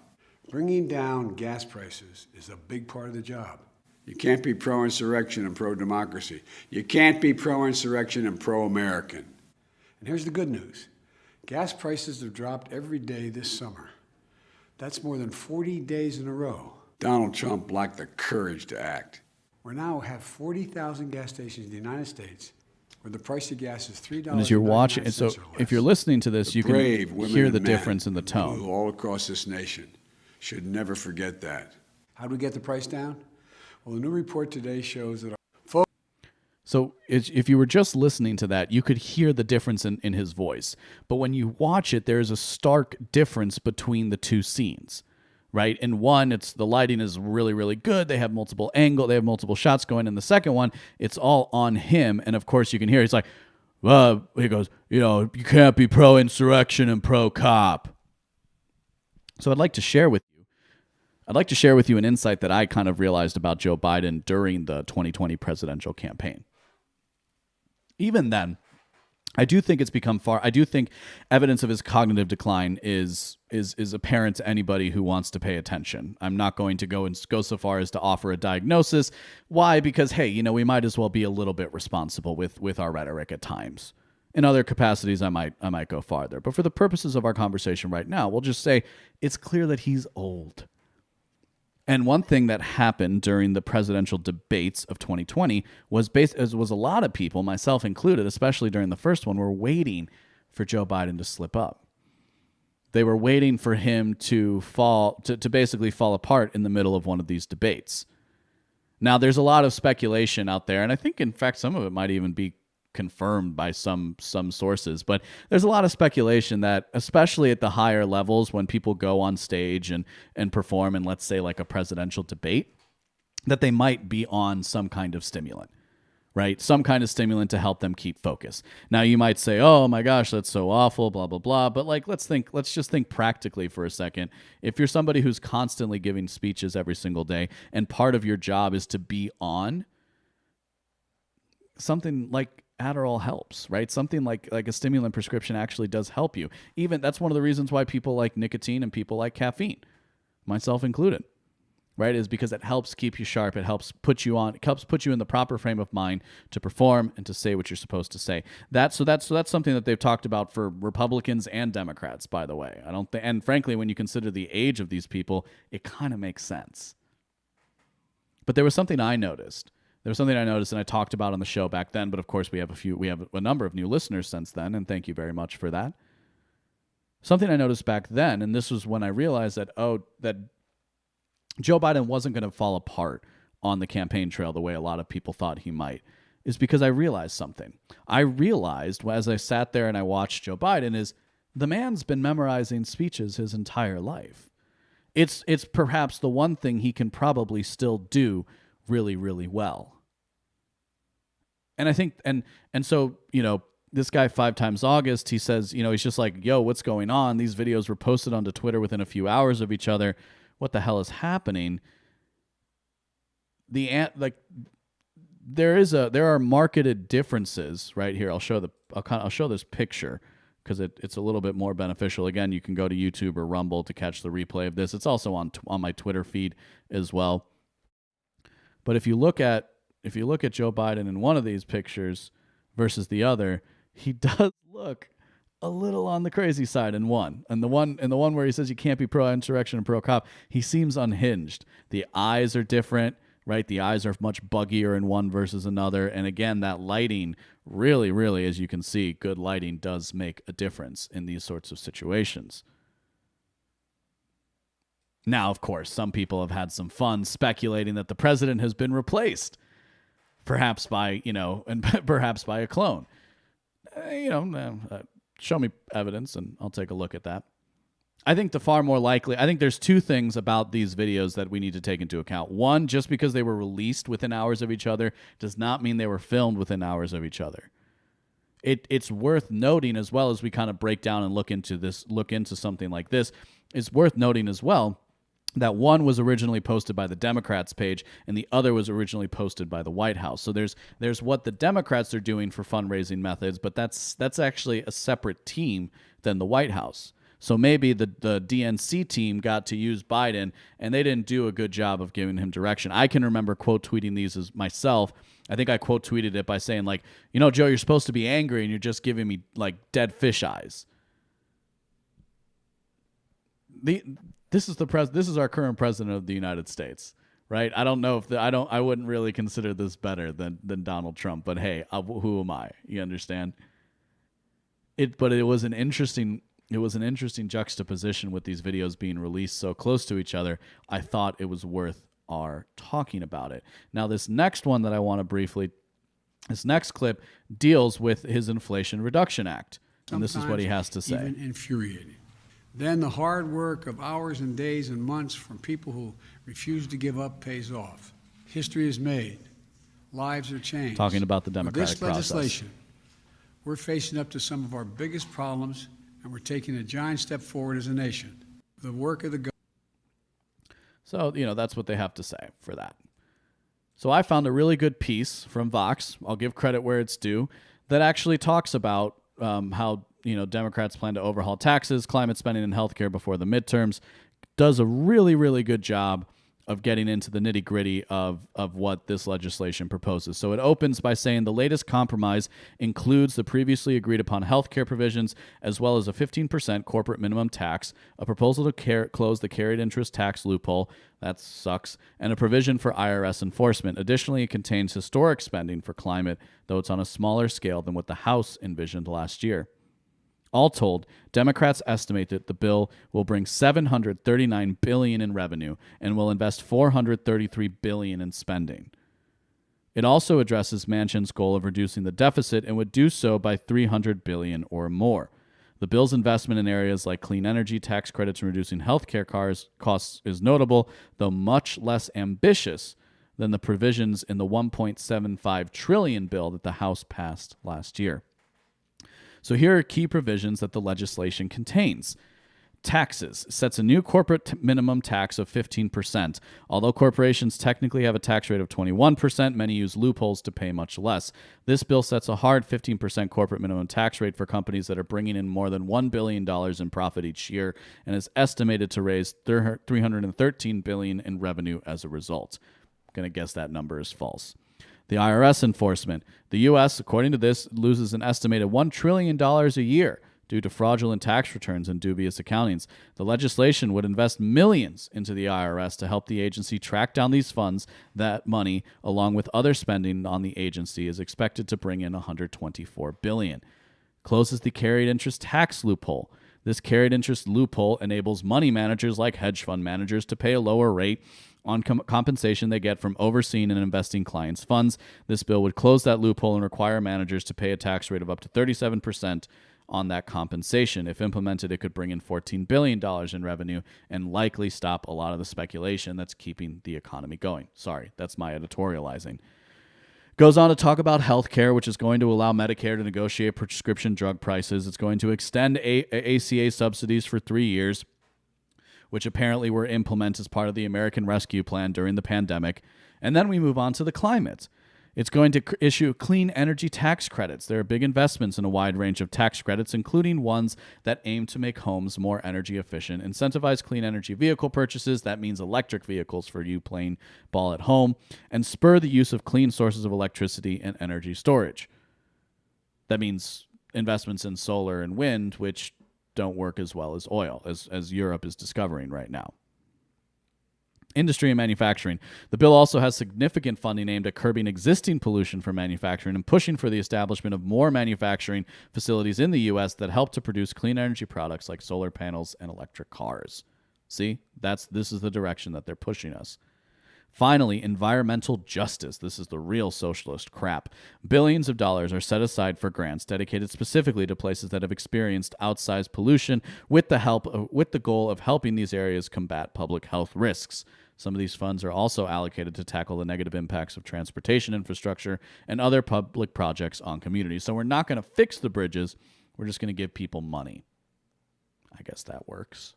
S3: Bringing down gas prices is a big part of the job. You can't be pro-insurrection and pro-democracy. You can't be pro-insurrection and pro-American. And here's the good news. Gas prices have dropped every day this summer. That's more than 40 days in a row. Donald Trump lacked the courage to act. We now have 40,000 gas stations in the United States where the price of gas is $3.
S2: And as you're watching, and so if you're listening to this, you can hear the difference in the tone.
S3: All across this nation should never forget that. How do we get the price down? Well, the new report today shows that
S2: So if you were just listening to that, you could hear the difference in his voice. But when you watch it, there's a stark difference between the two scenes. right? In one, it's the lighting is really, really good. They have multiple shots going. In the second one, it's all on him. And of course you can hear, he's like, he goes, you can't be pro-insurrection and pro-cop. So I'd like to share with you an insight that I kind of realized about Joe Biden during the 2020 presidential campaign. Even then, I do think evidence of his cognitive decline is apparent to anybody who wants to pay attention. I'm not going to go so far as to offer a diagnosis. Why? Because, hey, we might as well be a little bit responsible with our rhetoric at times. In other capacities, I might go farther. But for the purposes of our conversation right now, we'll just say it's clear that he's old. And one thing that happened during the presidential debates of 2020 was a lot of people, myself included, especially during the first one, were waiting for Joe Biden to slip up. They were waiting for him to basically fall apart in the middle of one of these debates. Now, there's a lot of speculation out there, and I think, in fact, some of it might even be confirmed by some sources, but there's a lot of speculation that, especially at the higher levels, when people go on stage and perform in, let's say, like a presidential debate, that they might be on some kind of stimulant, right? Some kind of stimulant to help them keep focus. Now, you might say, oh my gosh, that's so awful, blah, blah, blah. But let's just think practically for a second. If you're somebody who's constantly giving speeches every single day, and part of your job is to be on, something like Adderall helps, right? Something like a stimulant prescription actually does help you. Even that's one of the reasons why people like nicotine and people like caffeine, myself included, right? Is because it helps keep you sharp. It helps put you in the proper frame of mind to perform and to say what you're supposed to say. That's something that they've talked about for Republicans and Democrats, by the way. And frankly, when you consider the age of these people, it kind of makes sense. But there was something I noticed. And I talked about on the show back then, but of course we have a number of new listeners since then, and thank you very much for that. Something I noticed back then, and this was when I realized that Joe Biden wasn't going to fall apart on the campaign trail the way a lot of people thought he might, is because I realized something. I realized as I sat there and I watched Joe Biden is the man's been memorizing speeches his entire life. It's perhaps the one thing he can probably still do really, really well. And I think, and so, this guy 5 times August, he says, he's just like, yo, what's going on? These videos were posted onto Twitter within a few hours of each other. What the hell is happening? There are marketed differences right here. I'll show this picture because it's a little bit more beneficial. Again, you can go to YouTube or Rumble to catch the replay of this. It's also on my Twitter feed as well. But if you look at Joe Biden in one of these pictures versus the other, he does look a little on the crazy side in one. And the one where he says you can't be pro-insurrection and pro-cop, he seems unhinged. The eyes are different, right? The eyes are much buggier in one versus another. And again, that lighting really, really, as you can see, good lighting does make a difference in these sorts of situations. Now, of course, some people have had some fun speculating that the president has been replaced, perhaps by a clone. Show me evidence and I'll take a look at that. I think there's 2 things about these videos that we need to take into account. One, just because they were released within hours of each other does not mean they were filmed within hours of each other. It's worth noting, as well as we kind of break down and look into something like this, it's worth noting as well that one was originally posted by the Democrats page and the other was originally posted by the White House. So there's what the Democrats are doing for fundraising methods, but that's actually a separate team than the White House. So maybe the DNC team got to use Biden and they didn't do a good job of giving him direction. I can remember quote tweeting these as myself. I think I quote tweeted it by saying like, Joe, you're supposed to be angry and you're just giving me like dead fish eyes. This is our current president of the United States, right? I don't know if I wouldn't really consider this better than Donald Trump, but hey, who am I? You understand? But it was an interesting juxtaposition with these videos being released so close to each other. I thought it was worth our talking about it. Now, this next clip deals with his Inflation Reduction Act, and this is what he has to say.
S3: Even infuriating. Then the hard work of hours and days and months from people who refuse to give up pays off. History is made. Lives are changed.
S2: Talking about the democratic
S3: With this legislation, we're facing up to some of our biggest problems, and we're taking a giant step forward as a nation. The work of the government.
S2: So, that's what they have to say for that. So I found a really good piece from Vox, I'll give credit where it's due, that actually talks about how Democrats plan to overhaul taxes, climate spending, and healthcare before the midterms. Does a really, really good job of getting into the nitty-gritty of what this legislation proposes. So it opens by saying the latest compromise includes the previously agreed-upon healthcare provisions, as well as a 15% corporate minimum tax, a proposal to close the carried interest tax loophole, that sucks, and a provision for IRS enforcement. Additionally, it contains historic spending for climate, though it's on a smaller scale than what the House envisioned last year. All told, Democrats estimate that the bill will bring $739 billion in revenue and will invest $433 billion in spending. It also addresses Manchin's goal of reducing the deficit and would do so by $300 billion or more. The bill's investment in areas like clean energy, tax credits, and reducing healthcare costs is notable, though much less ambitious than the provisions in the $1.75 trillion bill that the House passed last year. So here are key provisions that the legislation contains. Taxes sets a new corporate minimum tax of 15%. Although corporations technically have a tax rate of 21%, many use loopholes to pay much less. This bill sets a hard 15% corporate minimum tax rate for companies that are bringing in more than $1 billion in profit each year and is estimated to raise $313 billion in revenue as a result. I'm going to guess that number is false. The IRS enforcement. The U.S., according to this, loses an estimated $1 trillion a year due to fraudulent tax returns and dubious accountings. The legislation would invest millions into the IRS to help the agency track down these funds. That money, along with other spending on the agency, is expected to bring in $124 billion. Closes the carried interest tax loophole. This carried interest loophole enables money managers like hedge fund managers to pay a lower rate on compensation they get from overseeing and investing clients' funds. This bill would close that loophole and require managers to pay a tax rate of up to 37% on that compensation. If implemented, it could bring in $14 billion in revenue and likely stop a lot of the speculation that's keeping the economy going. Sorry, that's my editorializing. Goes on to talk about healthcare, which is going to allow Medicare to negotiate prescription drug prices. It's going to extend ACA subsidies for 3 years, which apparently were implemented as part of the American Rescue Plan during the pandemic. And then we move on to the climate. It's going to issue clean energy tax credits. There are big investments in a wide range of tax credits, including ones that aim to make homes more energy efficient, incentivize clean energy vehicle purchases, that means electric vehicles for you playing ball at home, and spur the use of clean sources of electricity and energy storage. That means investments in solar and wind, which don't work as well as oil, as Europe is discovering right now. Industry and manufacturing. The bill also has significant funding aimed at curbing existing pollution from manufacturing and pushing for the establishment of more manufacturing facilities in the U.S. that help to produce clean energy products like solar panels and electric cars. See, this is the direction that they're pushing us. Finally, environmental justice. This is the real socialist crap. Billions of dollars are set aside for grants dedicated specifically to places that have experienced outsized pollution with the goal of helping these areas combat public health risks. Some of these funds are also allocated to tackle the negative impacts of transportation infrastructure and other public projects on communities. So we're not going to fix the bridges. We're just going to give people money. I guess that works.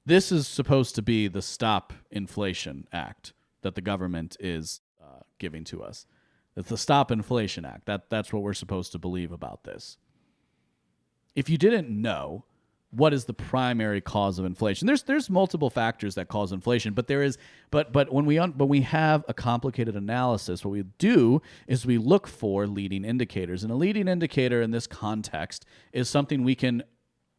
S2: This is supposed to be the Stop Inflation Act that the government is giving to us. It's the Stop Inflation Act. That's what we're supposed to believe about this. If you didn't know, what is the primary cause of inflation? There's multiple factors that cause inflation, but when we have a complicated analysis, what we do is we look for leading indicators, and a leading indicator in this context is something we can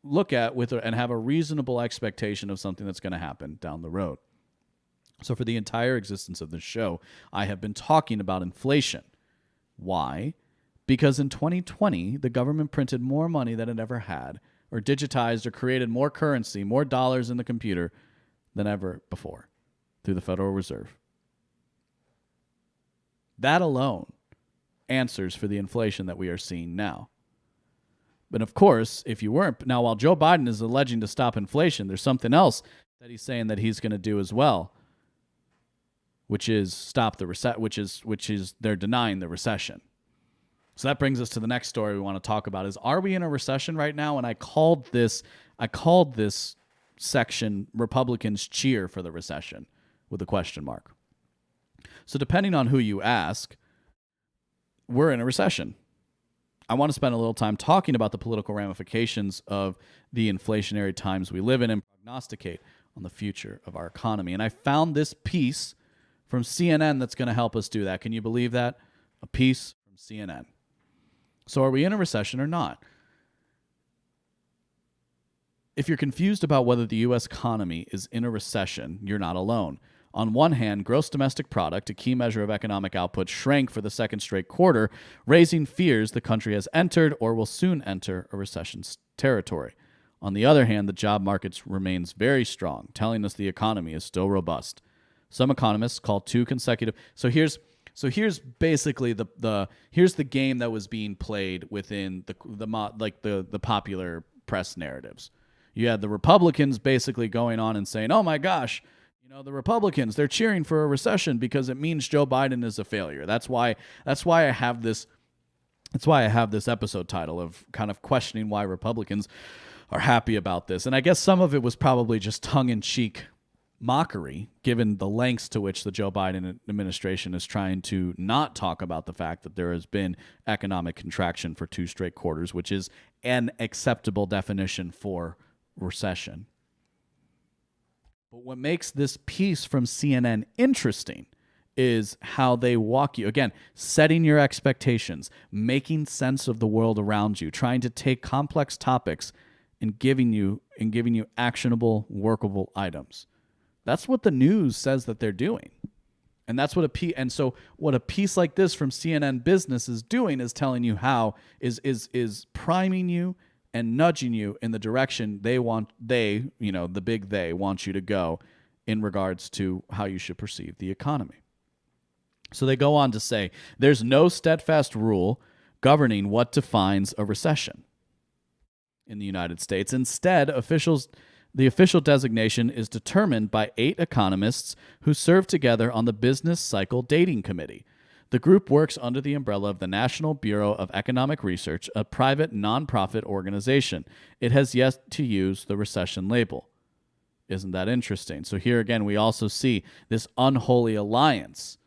S2: look at and have a reasonable expectation of something that's going to happen down the road. So for the entire existence of this show, I have been talking about inflation. Why? Because in 2020, the government printed more money than it ever had, or digitized or created more currency, more dollars in the computer than ever before through the Federal Reserve. That alone answers for the inflation that we are seeing now. But of course, if you weren't, now while Joe Biden is alleging to stop inflation, there's something else that he's saying that he's going to do as well, which is stop the which is they're denying the recession. So that brings us to the next story we want to talk about is, are we in a recession right now? And I called this section Republicans cheer for the recession with a question mark. So depending on who you ask, we're in a recession. I want to spend a little time talking about the political ramifications of the inflationary times we live in and prognosticate on the future of our economy. And I found this piece from CNN that's going to help us do that. Can you believe that? A piece from CNN. So are we in a recession or not? If you're confused about whether the U.S. economy is in a recession, you're not alone. On one hand, gross domestic product, a key measure of economic output, shrank for the second straight quarter, raising fears the country has entered or will soon enter a recession territory. On the other hand, the job market remains very strong, telling us the economy is still robust. Some economists call two consecutive. So here's basically here's the game that was being played within the popular press narratives. You had the Republicans basically going on and saying, "Oh my gosh, the Republicans, they're cheering for a recession because it means Joe Biden is a failure." That's why I have this episode title of kind of questioning why Republicans are happy about this. And I guess some of it was probably just tongue-in-cheek mockery, given the lengths to which the Joe Biden administration is trying to not talk about the fact that there has been economic contraction for 2 straight quarters, which is an acceptable definition for recession. But what makes this piece from CNN interesting is how they walk you, again, setting your expectations, making sense of the world around you, trying to take complex topics and giving you actionable, workable items. That's what the news says that they're doing. And that's what what a piece like this from CNN Business is doing is telling you how is priming you and nudging you in the direction the big they want you to go in regards to how you should perceive the economy. So they go on to say, there's no steadfast rule governing what defines a recession in the United States. Instead, the official designation is determined by 8 economists who serve together on the Business Cycle Dating Committee. The group works under the umbrella of the National Bureau of Economic Research, a private nonprofit organization. It has yet to use the recession label. Isn't that interesting? So here again, we also see this unholy alliance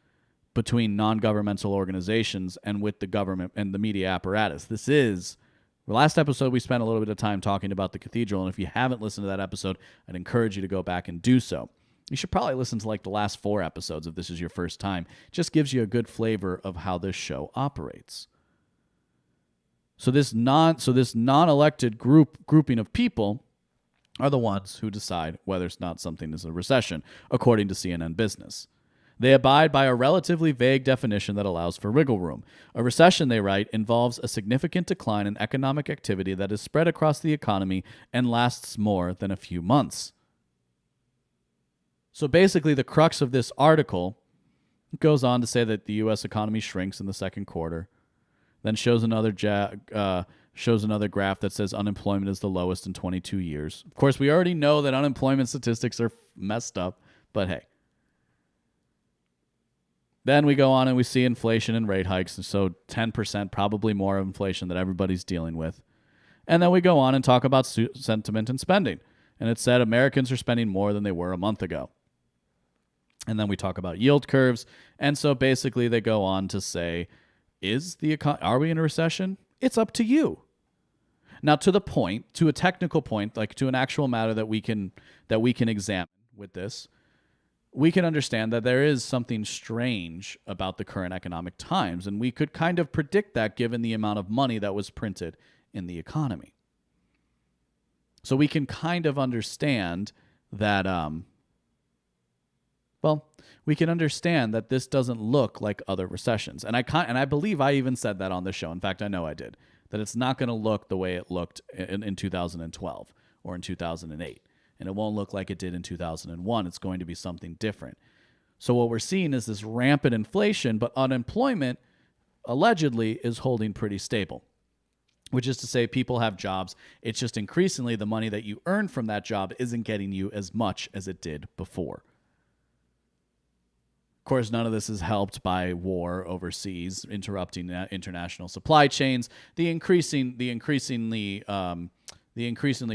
S2: between non-governmental organizations and with the government and the media apparatus. This is the last episode. We spent a little bit of time talking about the cathedral, and if you haven't listened to that episode, I'd encourage you to go back and do so. You should probably listen to the last 4 episodes if this is your first time. It just gives you a good flavor of how this show operates. So this non-elected grouping of people are the ones who decide whether or not something is a recession, according to CNN Business. They abide by a relatively vague definition that allows for wiggle room. A recession, they write, involves a significant decline in economic activity that is spread across the economy and lasts more than a few months. So basically, the crux of this article goes on to say that the U.S. economy shrinks in the second quarter, then shows another graph that says unemployment is the lowest in 22 years. Of course, we already know that unemployment statistics are messed up, but hey. Then we go on and we see inflation and rate hikes, and so 10%, probably more of inflation that everybody's dealing with. And then we go on and talk about sentiment and spending. And it said Americans are spending more than they were a month ago. And then we talk about yield curves. And so basically they go on to say, are we in a recession? It's up to you. Now to a technical point, like to an actual matter that we can examine with this, we can understand that there is something strange about the current economic times. And we could kind of predict that given the amount of money that was printed in the economy. So we can kind of understand that, we can understand that this doesn't look like other recessions. And I believe I even said that on the show. In fact, I know I did. That it's not going to look the way it looked in 2012 or in 2008. And it won't look like it did in 2001. It's going to be something different. So what we're seeing is this rampant inflation, but unemployment allegedly is holding pretty stable. which is to say people have jobs. It's just increasingly the money that you earn from that job isn't getting you as much as it did before. Of course, none of this is helped by war overseas, interrupting international supply chains, the increasingly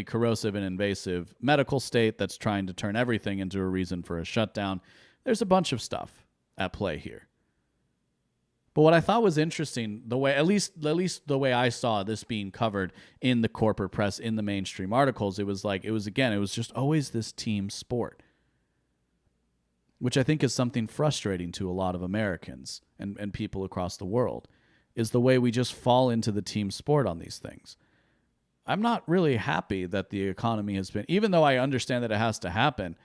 S2: corrosive and invasive medical state that's trying to turn everything into a reason for a shutdown. There's a bunch of stuff at play here. But what I thought was interesting, the way at least the way I saw this being covered in the corporate press, in the mainstream articles, it was just always this team sport, which I think is something frustrating to a lot of Americans and people across the world, is the way we just fall into the team sport on these things. I'm not really happy that the economy has been, even though I understand that it has to happen,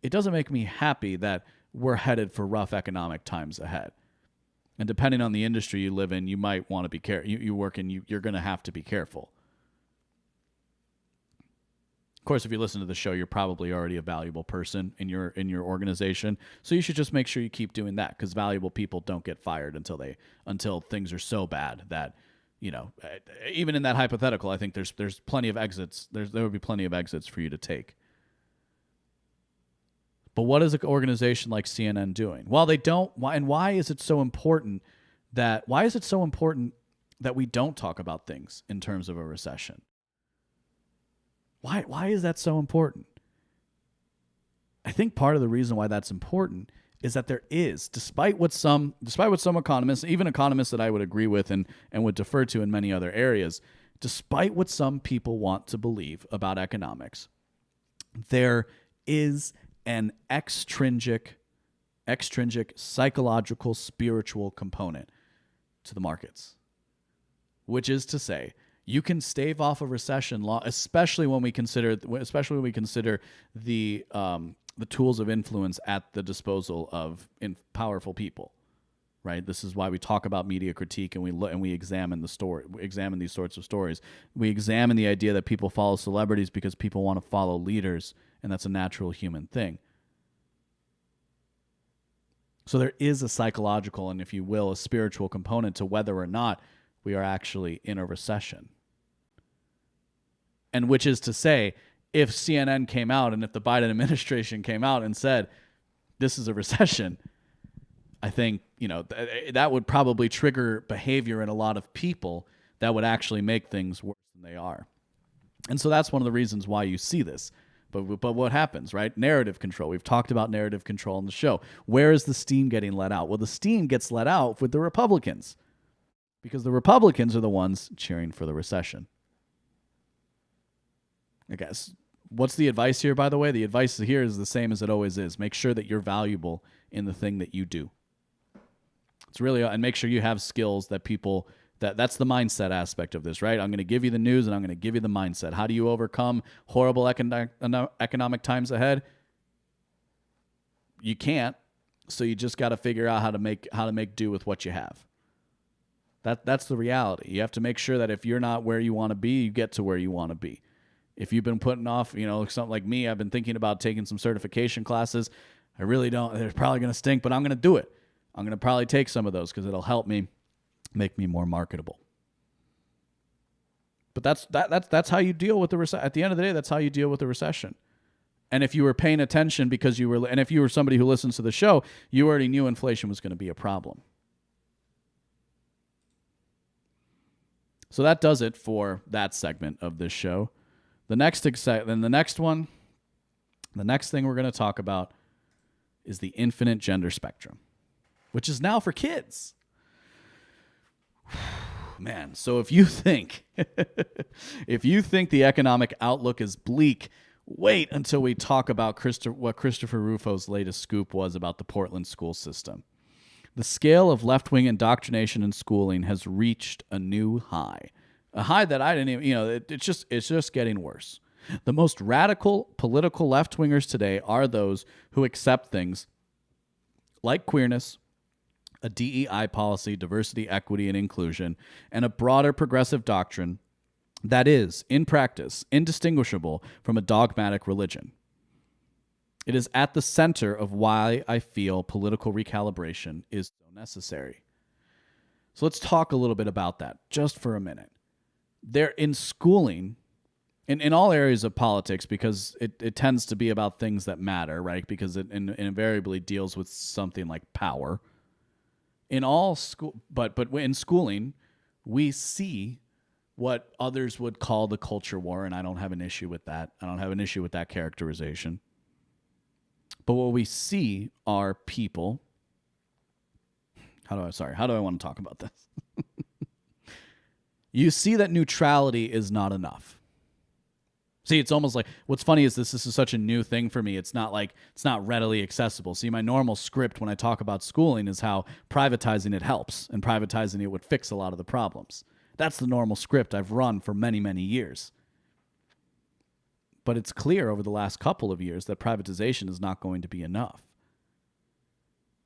S2: it doesn't make me happy that we're headed for rough economic times ahead. And depending on the industry you live in, you might want to be careful. You work in, you're going to have to be careful. Of course, if you listen to the show, you're probably already a valuable person in your organization. So you should just make sure you keep doing that, because valuable people don't get fired until things are so bad that, even in that hypothetical, I think there's plenty of exits. There would be plenty of exits for you to take. But what is an organization like CNN doing? Well, they don't. Why is it so important that we don't talk about things in terms of a recession? Why is that so important? I think part of the reason why that's important is that there is, despite what some economists, even economists that I would agree with and would defer to in many other areas, despite what some people want to believe about economics, there is an extrinsic psychological, spiritual component to the markets, which is to say, you can stave off a recession law, especially when we consider the tools of influence at the disposal of powerful people. Right. This is why we talk about media critique, and we examine these sorts of stories. We examine the idea that people follow celebrities because people want to follow leaders, and that's a natural human thing. So there is a psychological and, if you will, a spiritual component to whether or not we are actually in a recession. And which is to say, if CNN came out and if the Biden administration came out and said, this is a recession, I think, that would probably trigger behavior in a lot of people that would actually make things worse than they are. And so that's one of the reasons why you see this. But what happens, right? Narrative control. We've talked about narrative control on the show. Where is the steam getting let out? Well, the steam gets let out with the Republicans, because the Republicans are the ones cheering for the recession. I guess. What's the advice here, by the way? The advice here is the same as it always is. Make sure that you're valuable in the thing that you do. It's really, and make sure you have skills that people, that's the mindset aspect of this, right? I'm going to give you the news and I'm going to give you the mindset. How do you overcome horrible economic times ahead? You can't. So you just got to figure out how to make do with what you have. That's the reality. You have to make sure that if you're not where you want to be, you get to where you want to be. If you've been putting off, something like me, I've been thinking about taking some certification classes. I really don't. They're probably going to stink, but I'm going to do it. I'm going to probably take some of those because it'll help me make me more marketable. But that's how you deal with the recession. At the end of the day, that's how you deal with the recession. And if you were paying attention and if you were somebody who listens to the show, you already knew inflation was going to be a problem. So that does it for that segment of this show. The next thing we're going to talk about is the infinite gender spectrum, which is now for kids. Man, so if you think the economic outlook is bleak, wait until we talk about what Christopher Rufo's latest scoop was about the Portland school system. The scale of left-wing indoctrination in schooling has reached a new high. A high that I didn't even, it's just getting worse. The most radical political left-wingers today are those who accept things like queerness, a DEI policy, diversity, equity, and inclusion, and a broader progressive doctrine that is, in practice, indistinguishable from a dogmatic religion. It is at the center of why I feel political recalibration is so necessary. So let's talk a little bit about that just for a minute. They're in schooling, in all areas of politics, because it tends to be about things that matter, right? Because it invariably deals with something like power. In all school, but in schooling, we see what others would call the culture war, and I don't have an issue with that. I don't have an issue with that characterization. But what we see are people. How do I want to talk about this? You see that neutrality is not enough. See, it's almost like, what's funny is this is such a new thing for me. It's not readily accessible. See, my normal script when I talk about schooling is how privatizing it helps, and privatizing it would fix a lot of the problems. That's the normal script I've run for many, many years. But it's clear over the last couple of years that privatization is not going to be enough.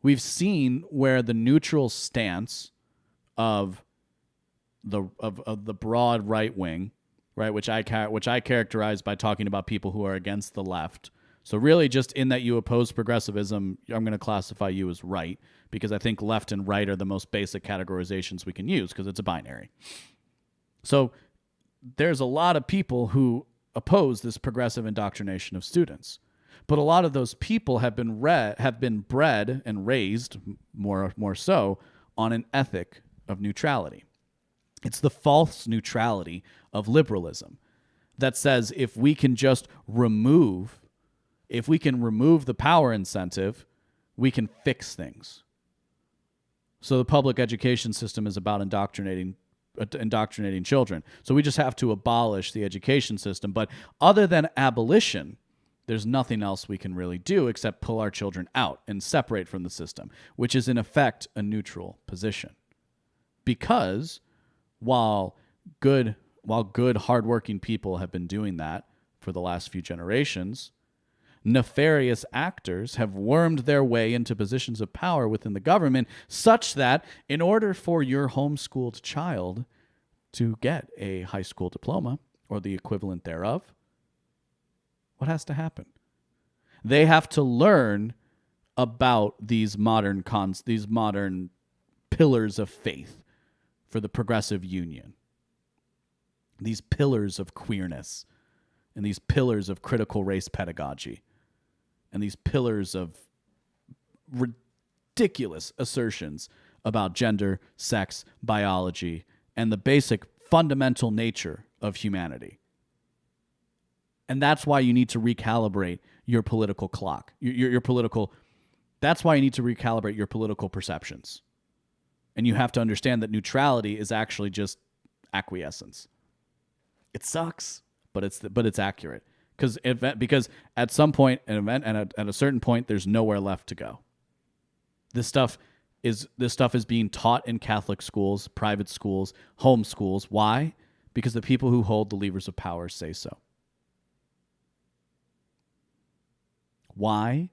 S2: We've seen where the neutral stance of the broad right wing, right, which I characterize by talking about people who are against the left. So really, just in that you oppose progressivism, I'm going to classify you as right, because I think left and right are the most basic categorizations we can use, because it's a binary. So there's a lot of people who oppose this progressive indoctrination of students. But a lot of those people have been bred and raised, more so, on an ethic of neutrality. It's the false neutrality of liberalism that says if we can remove the power incentive, we can fix things. So the public education system is about indoctrinating children. So we just have to abolish the education system. But other than abolition, there's nothing else we can really do except pull our children out and separate from the system, which is in effect a neutral position. Because while good, hardworking people have been doing that for the last few generations, nefarious actors have wormed their way into positions of power within the government, such that in order for your homeschooled child to get a high school diploma or the equivalent thereof, what has to happen? They have to learn about these modern pillars of faith for the progressive union, these pillars of queerness, and these pillars of critical race pedagogy, and these pillars of ridiculous assertions about gender, sex, biology, and the basic fundamental nature of humanity. And that's why you need to recalibrate your political clock, that's why you need to recalibrate your political perceptions. And you have to understand that neutrality is actually just acquiescence. It sucks, but it's accurate. Because at some point, at a certain point, there's nowhere left to go. This stuff is being taught in Catholic schools, private schools, home schools. Why? Because the people who hold the levers of power say so. Why?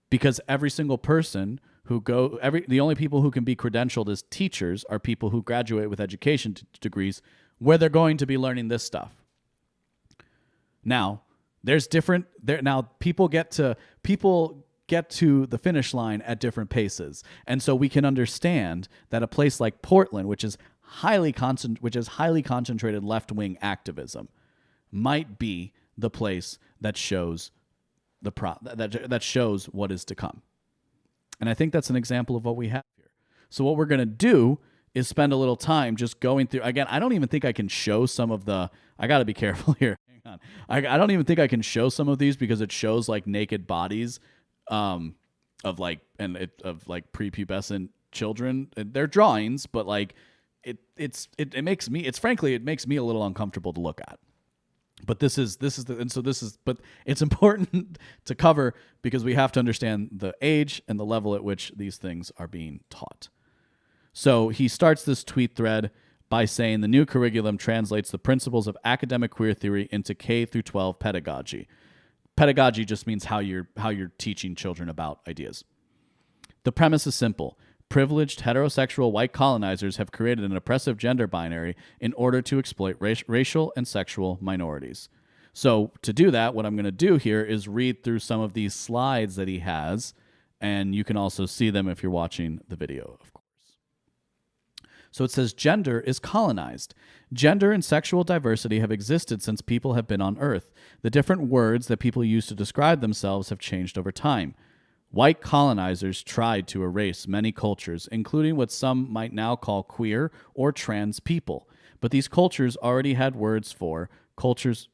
S2: Because every single person the only people who can be credentialed as teachers are people who graduate with education degrees where they're going to be learning this stuff. Now, people get to the finish line at different paces. And so we can understand that a place like Portland, which is highly concentrated left-wing activism, might be the place that shows that shows what is to come. And I think that's an example of what we have here. So what we're going to do is spend a little time just going through. Again, I don't even think I can show some of the. I got to be careful here. Hang on. I don't even think I can show some of these because it shows like naked bodies, of prepubescent children. They're drawings, but like it makes me a little uncomfortable to look at. But but it's important to cover because we have to understand the age and the level at which these things are being taught. So he starts this tweet thread by saying the new curriculum translates the principles of academic queer theory into K through 12 pedagogy. Pedagogy just means how you're teaching children about ideas. The premise is simple. Privileged heterosexual white colonizers have created an oppressive gender binary in order to exploit racial and sexual minorities. So to do that, what I'm going to do here is read through some of these slides that he has, and you can also see them if you're watching the video, of course. So it says gender is colonized. Gender and sexual diversity have existed since people have been on Earth. The different words that people use to describe themselves have changed over time. White colonizers tried to erase many cultures, including what some might now call queer or trans people. But these cultures already had words for cultures.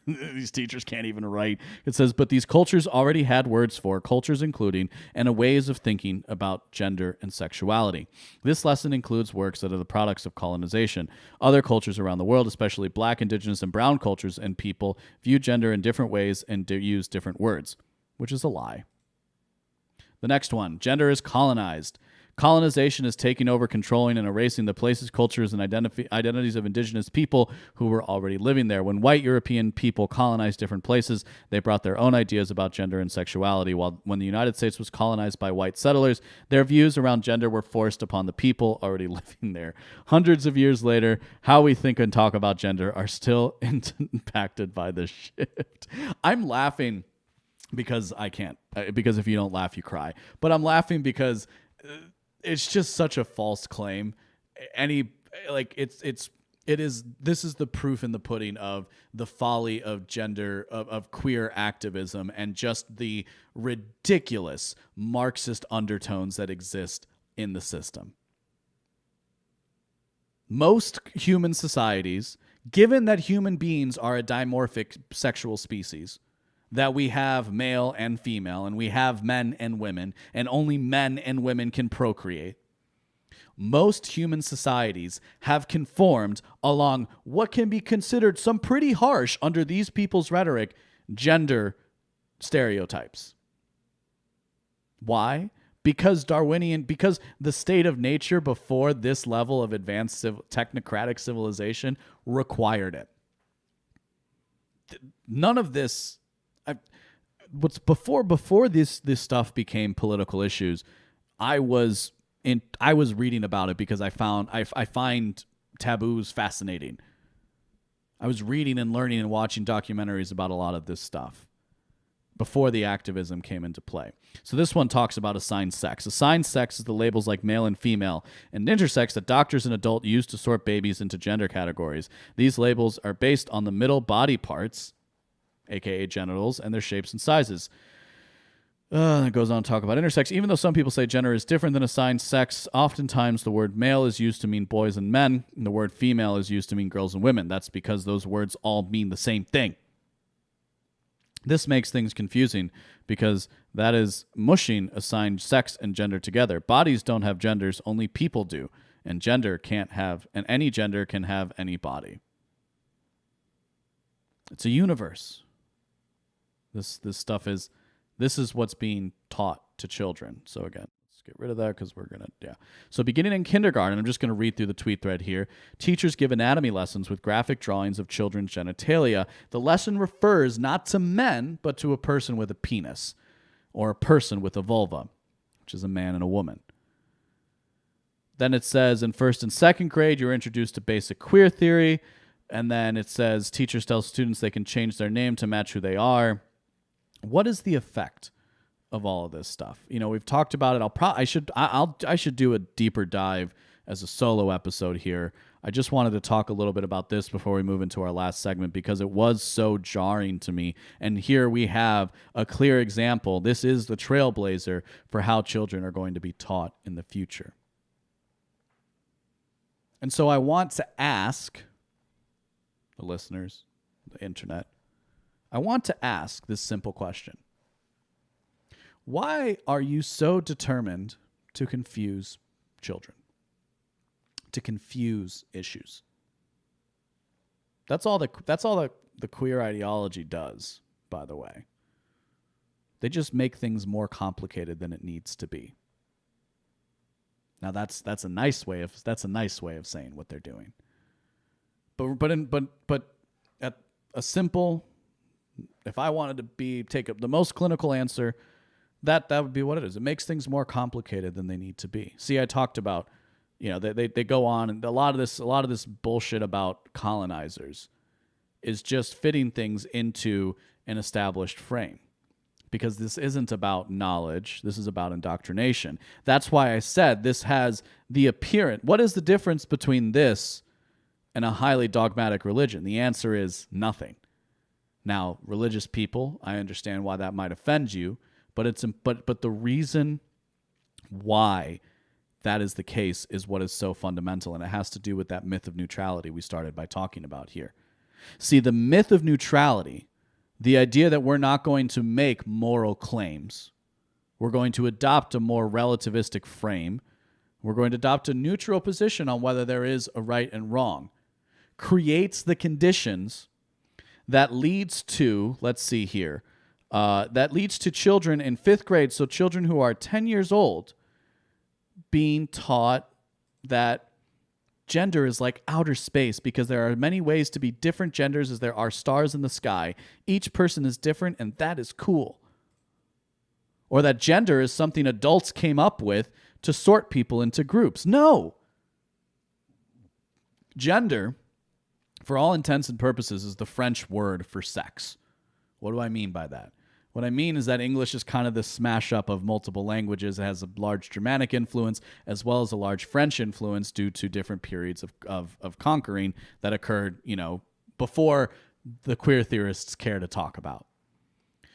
S2: These teachers can't even write. It says, but these cultures already had words for cultures including and ways of thinking about gender and sexuality. This lesson includes works that are the products of colonization. Other cultures around the world, especially black, indigenous, and brown cultures and people, view gender in different ways and use different words, which is a lie. The next one, gender is colonized. Colonization is taking over, controlling, and erasing the places, cultures, and identities of indigenous people who were already living there. When white European people colonized different places, they brought their own ideas about gender and sexuality. While when the United States was colonized by white settlers, their views around gender were forced upon the people already living there. Hundreds of years later, how we think and talk about gender are still impacted by this shift. I'm laughing because I can't. Because if you don't laugh, you cry. But I'm laughing because it's just such a false claim. This is the proof in the pudding of the folly of gender, of queer activism, and just the ridiculous Marxist undertones that exist in the system. Most human societies, given that human beings are a dimorphic sexual species, that we have male and female, and we have men and women, and only men and women can procreate. Most human societies have conformed along what can be considered some pretty harsh, under these people's rhetoric, gender stereotypes. Why? Because because the state of nature before this level of advanced technocratic civilization required it. None of this... What's before this stuff became political issues, I was reading about it because I find taboos fascinating. I was reading and learning and watching documentaries about a lot of this stuff before the activism came into play. So this one talks about assigned sex. Assigned sex is the labels like male and female and intersex that doctors and adults use to sort babies into gender categories. These labels are based on the middle body parts, aka genitals, and their shapes and sizes. It goes on to talk about intersex. Even though some people say gender is different than assigned sex, oftentimes the word male is used to mean boys and men, and the word female is used to mean girls and women. That's because those words all mean the same thing. This makes things confusing because that is mushing assigned sex and gender together. Bodies don't have genders, only people do, and any gender can have any body. It's a universe. This is what's being taught to children. So again, let's get rid of that because we're going to, So beginning in kindergarten, I'm just going to read through the tweet thread here. Teachers give anatomy lessons with graphic drawings of children's genitalia. The lesson refers not to men, but to a person with a penis or a person with a vulva, which is a man and a woman. Then it says in first and second grade, you're introduced to basic queer theory. And then it says teachers tell students they can change their name to match who they are. What is the effect of all of this stuff? We've talked about it. I should do a deeper dive as a solo episode here. I just wanted to talk a little bit about this before we move into our last segment because it was so jarring to me. And here we have a clear example. This is the trailblazer for how children are going to be taught in the future. And so I want to ask the listeners, the internet, I want to ask this simple question. Why are you so determined to confuse children? To confuse issues? That's all the queer ideology does, by the way. They just make things more complicated than it needs to be. Now that's a nice way of saying what they're doing. But at a simple, if I wanted to take up the most clinical answer, that would be what it is. It makes things more complicated than they need to be. See, I talked about, they go on, and a lot of this bullshit about colonizers is just fitting things into an established frame. because this isn't about knowledge. This is about indoctrination. That's why I said this has the appearance. What is the difference between this and a highly dogmatic religion? The answer is nothing. Now, religious people, I understand why that might offend you, but the reason why that is the case is what is so fundamental, and it has to do with that myth of neutrality we started by talking about here. See, the myth of neutrality, the idea that we're not going to make moral claims, we're going to adopt a more relativistic frame, we're going to adopt a neutral position on whether there is a right and wrong, creates the conditions that leads to, let's see here, that leads to children in 5th grade, so children who are 10 years old, being taught that gender is like outer space because there are many ways to be different genders as there are stars in the sky. Each person is different, and that is cool. Or that gender is something adults came up with to sort people into groups. No. Gender, for all intents and purposes, is the French word for sex. What do I mean by that? What I mean is that English is kind of this smash up of multiple languages. It has a large Germanic influence as well as a large French influence due to different periods of conquering that occurred, before the queer theorists care to talk about.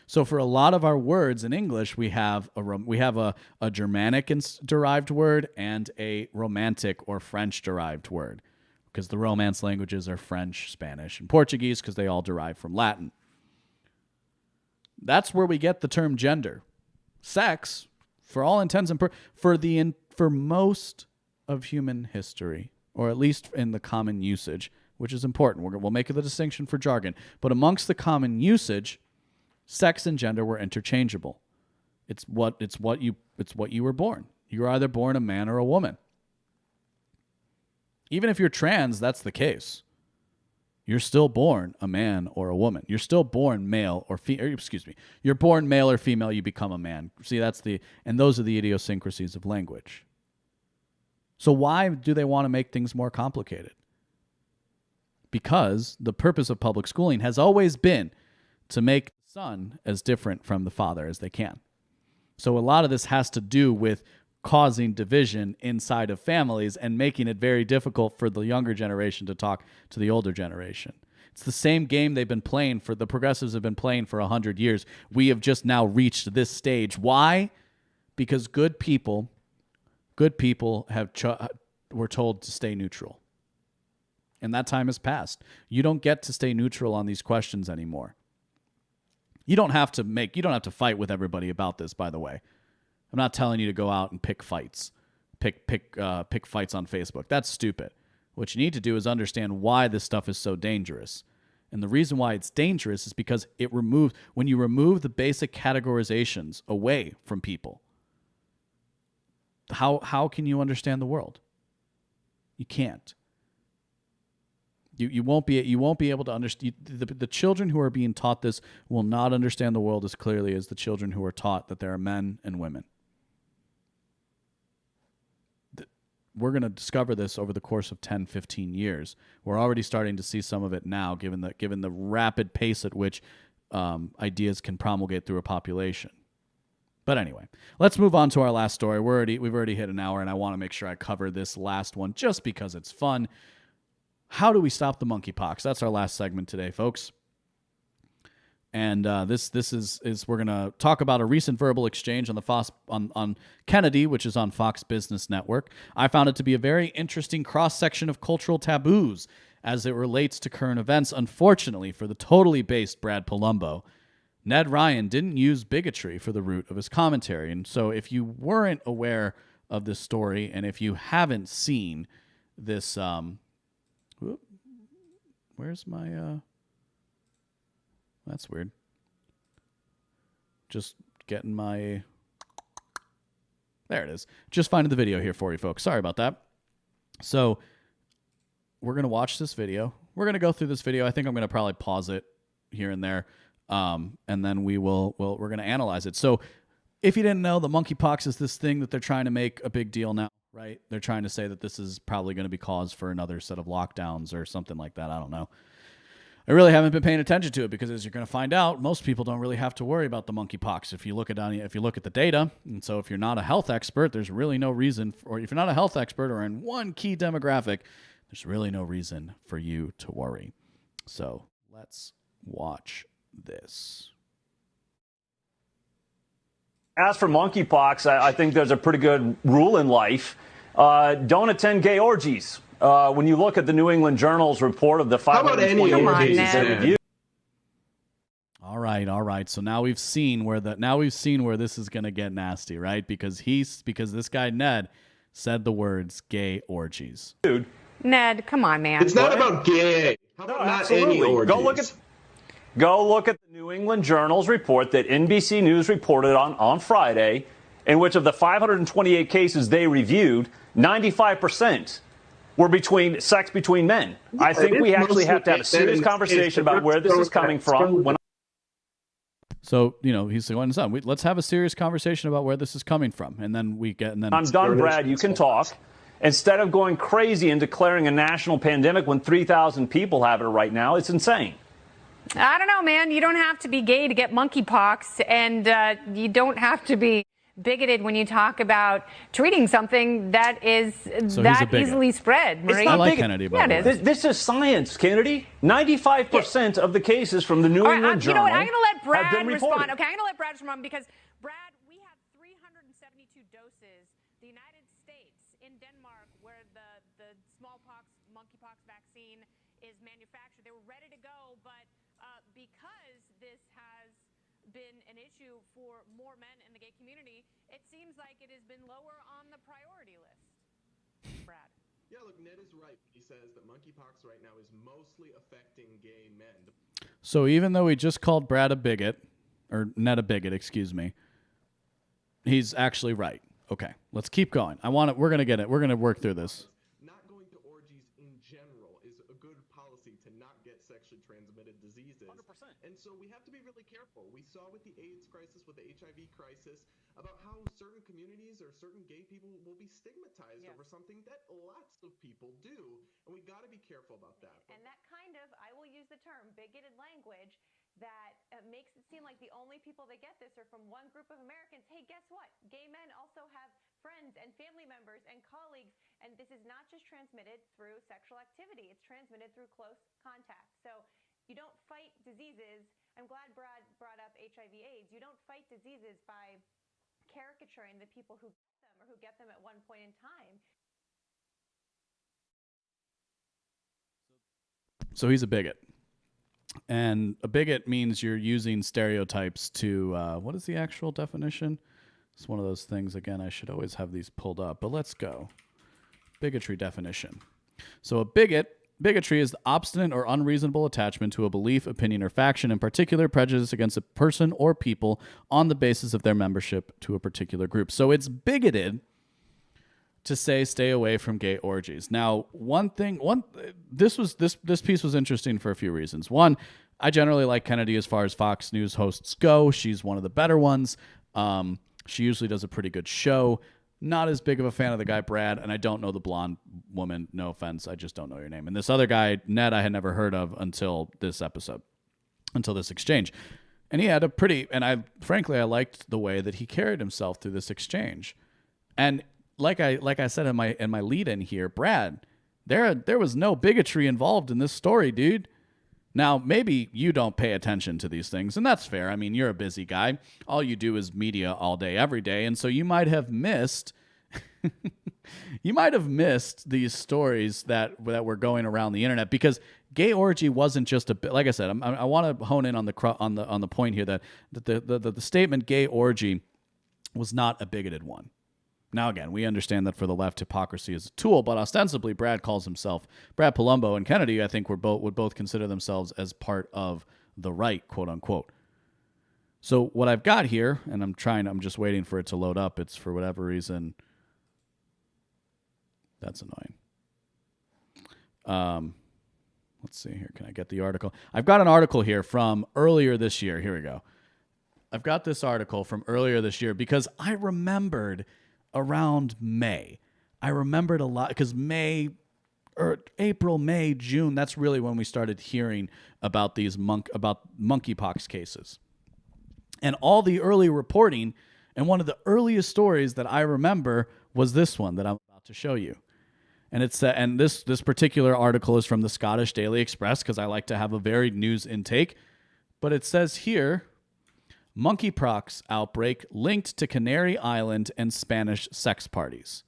S2: So for a lot of our words in English, we have a Germanic derived word and a Romantic or French derived word, because the Romance languages are French, Spanish, and Portuguese because they all derive from Latin. That's where we get the term gender. Sex, for all intents and for most of human history, or at least in the common usage, which is important. We'll make the distinction for jargon. But amongst the common usage, sex and gender were interchangeable. It's what you were born. You were either born a man or a woman. Even if you're trans, that's the case. You're still born a man or a woman. You're still born male or you're born male or female, you become a man. See, and those are the idiosyncrasies of language. So why do they want to make things more complicated? Because the purpose of public schooling has always been to make the son as different from the father as they can. So a lot of this has to do with causing division inside of families and making it very difficult for the younger generation to talk to the older generation. It's the same game they've been playing the progressives have been playing for 100 years. We have just now reached this stage. Why? Because good people were told to stay neutral. And that time has passed. You don't get to stay neutral on these questions anymore. You don't have to fight with everybody about this, by the way. I'm not telling you to go out and pick fights. Pick fights on Facebook. That's stupid. What you need to do is understand why this stuff is so dangerous. And the reason why it's dangerous is because when you remove the basic categorizations away from people, how can you understand the world? You can't. You won't be able to understand. The children who are being taught this will not understand the world as clearly as the children who are taught that there are men and women. We're going to discover this over the course of 10, 15 years. We're already starting to see some of it now, given the rapid pace at which ideas can promulgate through a population. But anyway, let's move on to our last story. We've already hit an hour, and I want to make sure I cover this last one just because it's fun. How do we stop the monkeypox? That's our last segment today, folks. And this is we're gonna talk about a recent verbal exchange on Kennedy, which is on Fox Business Network. I found it to be a very interesting cross section of cultural taboos as it relates to current events. Unfortunately, for the totally based Brad Palumbo, Ned Ryan didn't use bigotry for the root of his commentary. And so, if you weren't aware of this story, and if you haven't seen this, where's my that's weird. Just getting my... There it is. Just finding the video here for you, folks. Sorry about that. So we're going to watch this video. We're going to go through this video. I think I'm going to probably pause it here and there. And then we're going to analyze it. So if you didn't know, the monkeypox is this thing that they're trying to make a big deal now, right? They're trying to say that this is probably going to be cause for another set of lockdowns or something like that. I don't know. I really haven't been paying attention to it because, as you're going to find out, most people don't really have to worry about the monkeypox if you look at the data. And so, if you're not a health expert, there's really no reason, or if you're not a health expert or in one key demographic, there's really no reason for you to worry. So let's watch this.
S4: As for monkeypox, I think there's a pretty good rule in life. Don't attend gay orgies. When you look at the New England Journal's report of the 528 cases they reviewed.
S2: All right. So now we've seen where this is going to get nasty, right? Because this guy Ned said the words gay orgies.
S4: Dude,
S5: Ned, come on, man.
S6: It's not about gay. How about not any orgies?
S4: Go look at the New England Journal's report that NBC News reported on Friday, in which of the 528 cases they reviewed, 95% were sex between men. Yeah, I think we actually have to have a serious conversation about where this is coming from.
S2: So, he's going on. Let's have a serious conversation about where this is coming from. And then
S4: I'm done, Brad. You can talk. Instead of going crazy and declaring a national pandemic when 3,000 people have it right now, it's insane.
S5: I don't know, man. You don't have to be gay to get monkeypox, and you don't have to be bigoted when you talk about treating something that is that easily spread. Marie.
S4: It's not
S2: like Kennedy, by the way.
S4: This is science, Kennedy. 95% of the cases from the New England Journal.
S5: You know what? I'm going to let Brad
S4: respond.
S5: Okay, I'm going to let Brad respond because, Brad, we had 372 doses. The United States, in Denmark, where the smallpox, monkeypox vaccine is manufactured, they were ready to go, but because this has been an issue for more men in the gay community, it seems like it has been lower on the priority list. Brad.
S6: Yeah, look, Ned is right. He says that monkeypox right now is mostly affecting gay men.
S2: So even though we just called Brad a bigot, or Ned a bigot, excuse me, he's actually right. Okay, let's keep going. We're going to get it. We're going to work through this.
S6: Not going to orgies in general is a good policy to not get sexually transmitted diseases.
S4: 100%.
S6: And so we have to be really careful. We saw with the AIDS crisis, with the HIV crisis, about how certain communities or certain gay people will be stigmatized over something that lots of people do. And we got to be careful about that.
S7: And that kind of, I will use the term, bigoted language that makes it seem like the only people that get this are from one group of Americans. Hey, guess what? Gay men also have friends and family members and colleagues, and this is not just transmitted through sexual activity. It's transmitted through close contact. So you don't fight diseases. I'm glad Brad brought up HIV/AIDS. You don't fight diseases by caricaturing the people who get them or who get them at one point in time.
S2: So he's a bigot. And a bigot means you're using stereotypes to, what is the actual definition? It's one of those things, again, I should always have these pulled up, but let's go. Bigotry definition. So bigotry is the obstinate or unreasonable attachment to a belief, opinion, or faction, in particular prejudice against a person or people on the basis of their membership to a particular group. So it's bigoted to say stay away from gay orgies. Now, this piece was interesting for a few reasons. One, I generally like Kennedy as far as Fox News hosts go. She's one of the better ones. She usually does a pretty good show. Not as big of a fan of the guy Brad, and I don't know the blonde woman. No offense, I just don't know your name. And this other guy, Ned, I had never heard of until this episode, until this exchange. And he had I liked the way that he carried himself through this exchange. And like I said in my lead in here, Brad, there was no bigotry involved in this story, dude. Now, maybe you don't pay attention to these things, and that's fair. I mean, you're a busy guy. All you do is media all day, every day, and so you might have missed these stories that were going around the internet, because gay orgy wasn't just like I said. I want to hone in on the point here that the statement gay orgy was not a bigoted one. Now, again, we understand that for the left, hypocrisy is a tool, but ostensibly Brad Palumbo and Kennedy, I think, would both consider themselves as part of the right, quote unquote. So what I've got here, and I'm just waiting for it to load up. It's, for whatever reason, that's annoying. Let's see here. Can I get the article? I've got an article here from earlier this year. Here we go. I've got this article from earlier this year because I remembered around May. I remembered a lot because May, April, May, June, that's really when we started hearing about these monkeypox cases. And all the early reporting, and one of the earliest stories that I remember was this one that I'm about to show you. And it's and this particular article is from the Scottish Daily Express, because I like to have a varied news intake. But it says here, monkeypox outbreak linked to Canary Island and Spanish sex parties.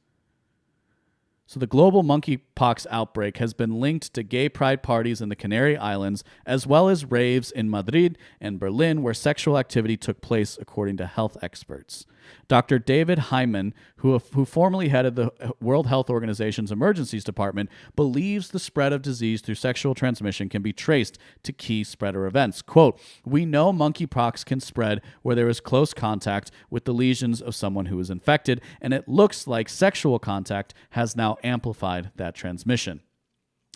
S2: So the global monkeypox outbreak has been linked to gay pride parties in the Canary Islands, as well as raves in Madrid and Berlin where sexual activity took place, according to health experts. Dr. David Hyman, who formerly headed the World Health Organization's emergencies department, believes the spread of disease through sexual transmission can be traced to key spreader events. Quote, "We know monkeypox can spread where there is close contact with the lesions of someone who is infected, and it looks like sexual contact has now amplified that transmission.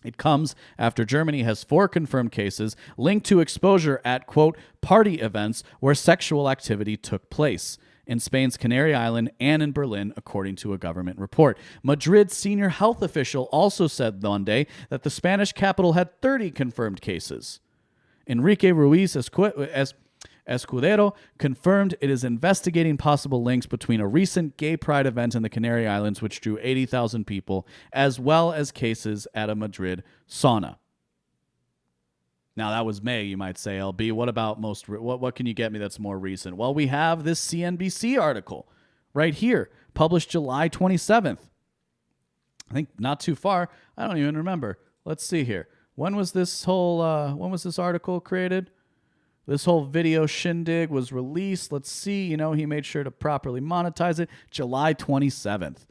S2: It comes after Germany has 4 confirmed cases linked to exposure at, quote, party events where sexual activity took place in Spain's Canary Island and in Berlin, according to a government report. Madrid's senior health official also said Monday that the Spanish capital had 30 confirmed cases. Enrique Ruiz Escudero confirmed it is investigating possible links between a recent gay pride event in the Canary Islands, which drew 80,000 people, as well as cases at a Madrid sauna. Now, that was May, you might say, LB. What about what can you get me that's more recent? Well, we have this CNBC article right here, published July 27th. I think not too far. I don't even remember. Let's see here. When was this article created? This whole video shindig was released. Let's see. He made sure to properly monetize it. July 27th,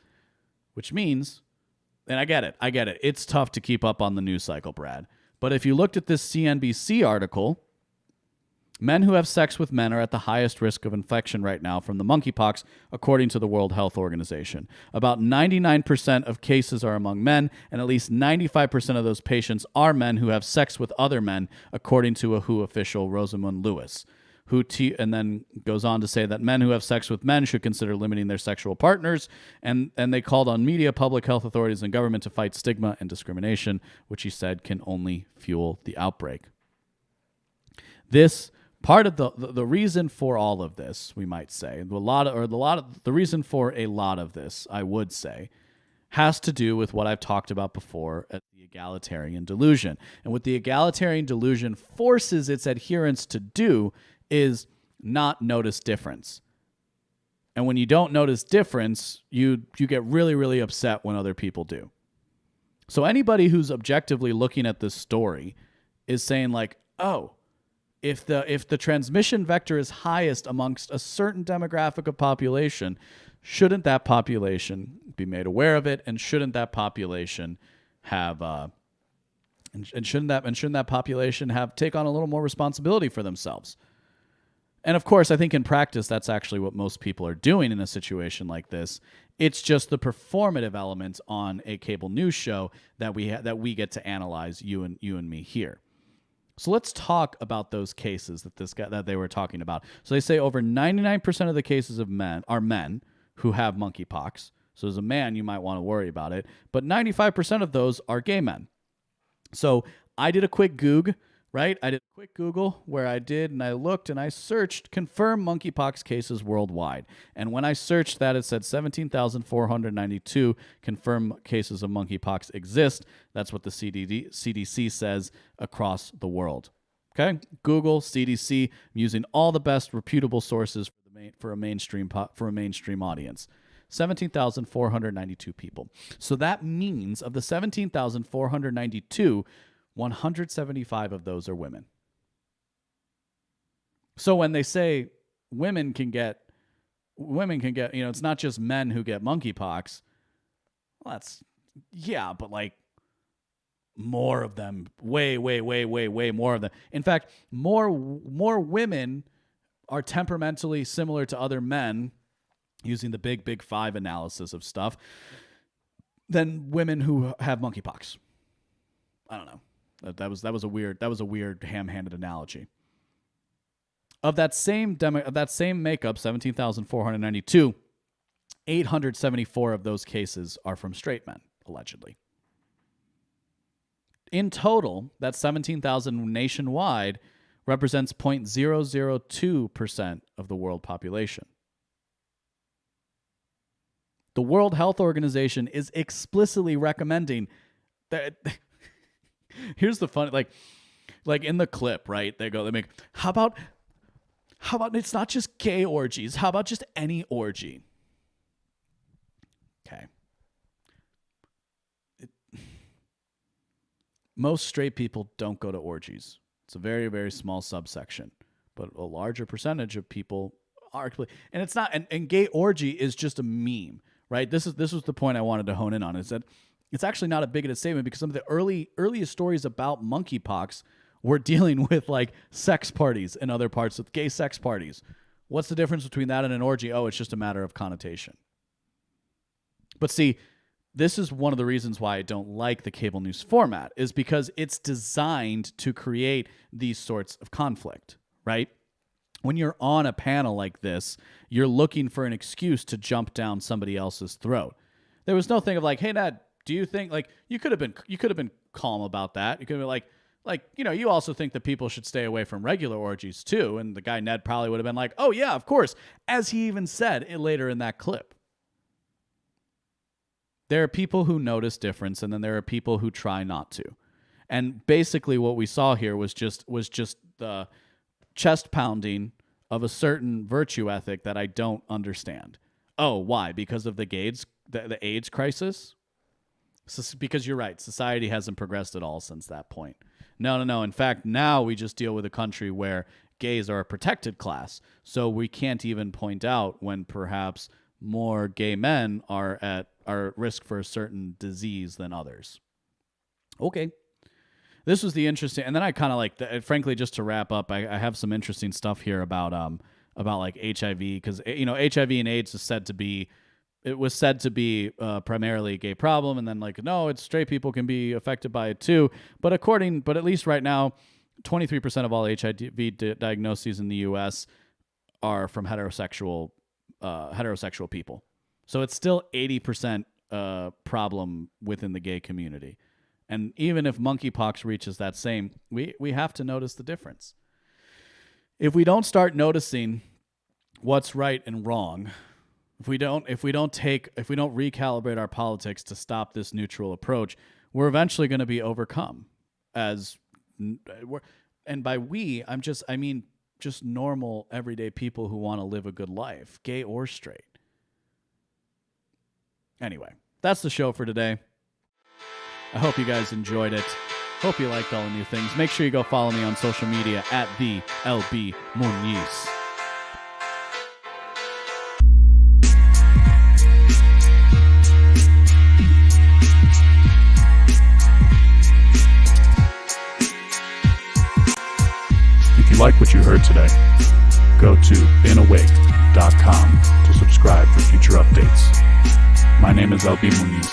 S2: which means, and I get it. It's tough to keep up on the news cycle, Brad. But if you looked at this CNBC article, men who have sex with men are at the highest risk of infection right now from the monkeypox, according to the World Health Organization. About 99% of cases are among men, and at least 95% of those patients are men who have sex with other men, according to a WHO official, Rosamund Lewis, and then goes on to say that men who have sex with men should consider limiting their sexual partners, and they called on media, public health authorities, and government to fight stigma and discrimination, which he said can only fuel the outbreak. This part of the reason for all of this, we might say, the reason for a lot of this, I would say, has to do with what I've talked about before at the egalitarian delusion. And what the egalitarian delusion forces its adherents to do is not notice difference. And when you don't notice difference, you get really, really upset when other people do. So anybody who's objectively looking at this story is saying like, oh, if the transmission vector is highest amongst a certain demographic of population, shouldn't that population be made aware of it? And shouldn't that population have and shouldn't that population have take on a little more responsibility for themselves? And of course, I think in practice, that's actually what most people are doing in a situation like this. It's just the performative elements on a cable news show that we get to analyze, you and me here. So let's talk about those cases that they were talking about. So they say over 99% of the cases of men are men who have monkeypox. So as a man, you might want to worry about it. But 95% of those are gay men. So I did a quick Goog. Right? I did a quick Google where I looked and I searched confirmed monkeypox cases worldwide. And when I searched that, it said 17,492 confirmed cases of monkeypox exist. That's what the CDC says across the world. Okay? Google, CDC, I'm using all the best reputable sources for a mainstream audience. 17,492 people. So that means of the 17,492, 175 of those are women. So when they say women can get, it's not just men who get monkeypox. Well, but like more of them, way more of them. In fact, more women are temperamentally similar to other men, using the big five analysis of stuff, than women who have monkeypox. I don't know. That was a weird ham-handed analogy. Of that same makeup, 17,492, 874 of those cases are from straight men, allegedly. In total, that 17,000 nationwide represents 0.002% of the world population. The World Health Organization is explicitly recommending that. Here's the fun, like in the clip, right? They make, how about it's not just gay orgies? How about just any orgy? Okay. Most straight people don't go to orgies. It's a very, very small subsection, but a larger percentage of people are. And it's not, and gay orgy is just a meme, right? This was the point I wanted to hone in on, is that it's actually not a bigoted statement, because some of the earliest stories about monkeypox were dealing with like sex parties and other parts of gay sex parties. What's the difference between that and an orgy? Oh, it's just a matter of connotation. But see, this is one of the reasons why I don't like the cable news format, is because it's designed to create these sorts of conflict, right? When you're on a panel like this, you're looking for an excuse to jump down somebody else's throat. There was no thing of like, hey, Ned, do you think, like, you could have been calm about that. You could have been like, you know, you also think that people should stay away from regular orgies too. And the guy Ned probably would have been like, oh yeah, of course, as he even said later in that clip. There are people who notice difference, and then there are people who try not to. And basically what we saw here was just the chest pounding of a certain virtue ethic that I don't understand. Oh, why? Because of the AIDS crisis? Because you're right, society hasn't progressed at all since that point. No. In fact, now we just deal with a country where gays are a protected class. So we can't even point out when perhaps more gay men are at risk for a certain disease than others. Okay. This was the interesting, and then I kind of frankly, just to wrap up, I have some interesting stuff here about like HIV, because, you know, HIV and AIDS was said to be primarily a gay problem, and then like, no, it's straight people can be affected by it too. But at least right now, 23% of all HIV diagnoses in the U.S. are from heterosexual people. So it's still 80% problem within the gay community. And even if monkeypox reaches that same, we have to notice the difference. If we don't start noticing what's right and wrong, if we don't recalibrate our politics to stop this neutral approach, we're eventually going to be overcome. And by we, I mean just normal, everyday people who want to live a good life, gay or straight. Anyway, that's the show for today. I hope you guys enjoyed it. Hope you liked all the new things. Make sure you go follow me on social media at the LB Muniz.
S1: If you like what you heard today, go to inawake.com to subscribe for future updates. My name is LB Muniz,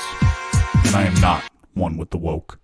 S1: and I am not one with the woke.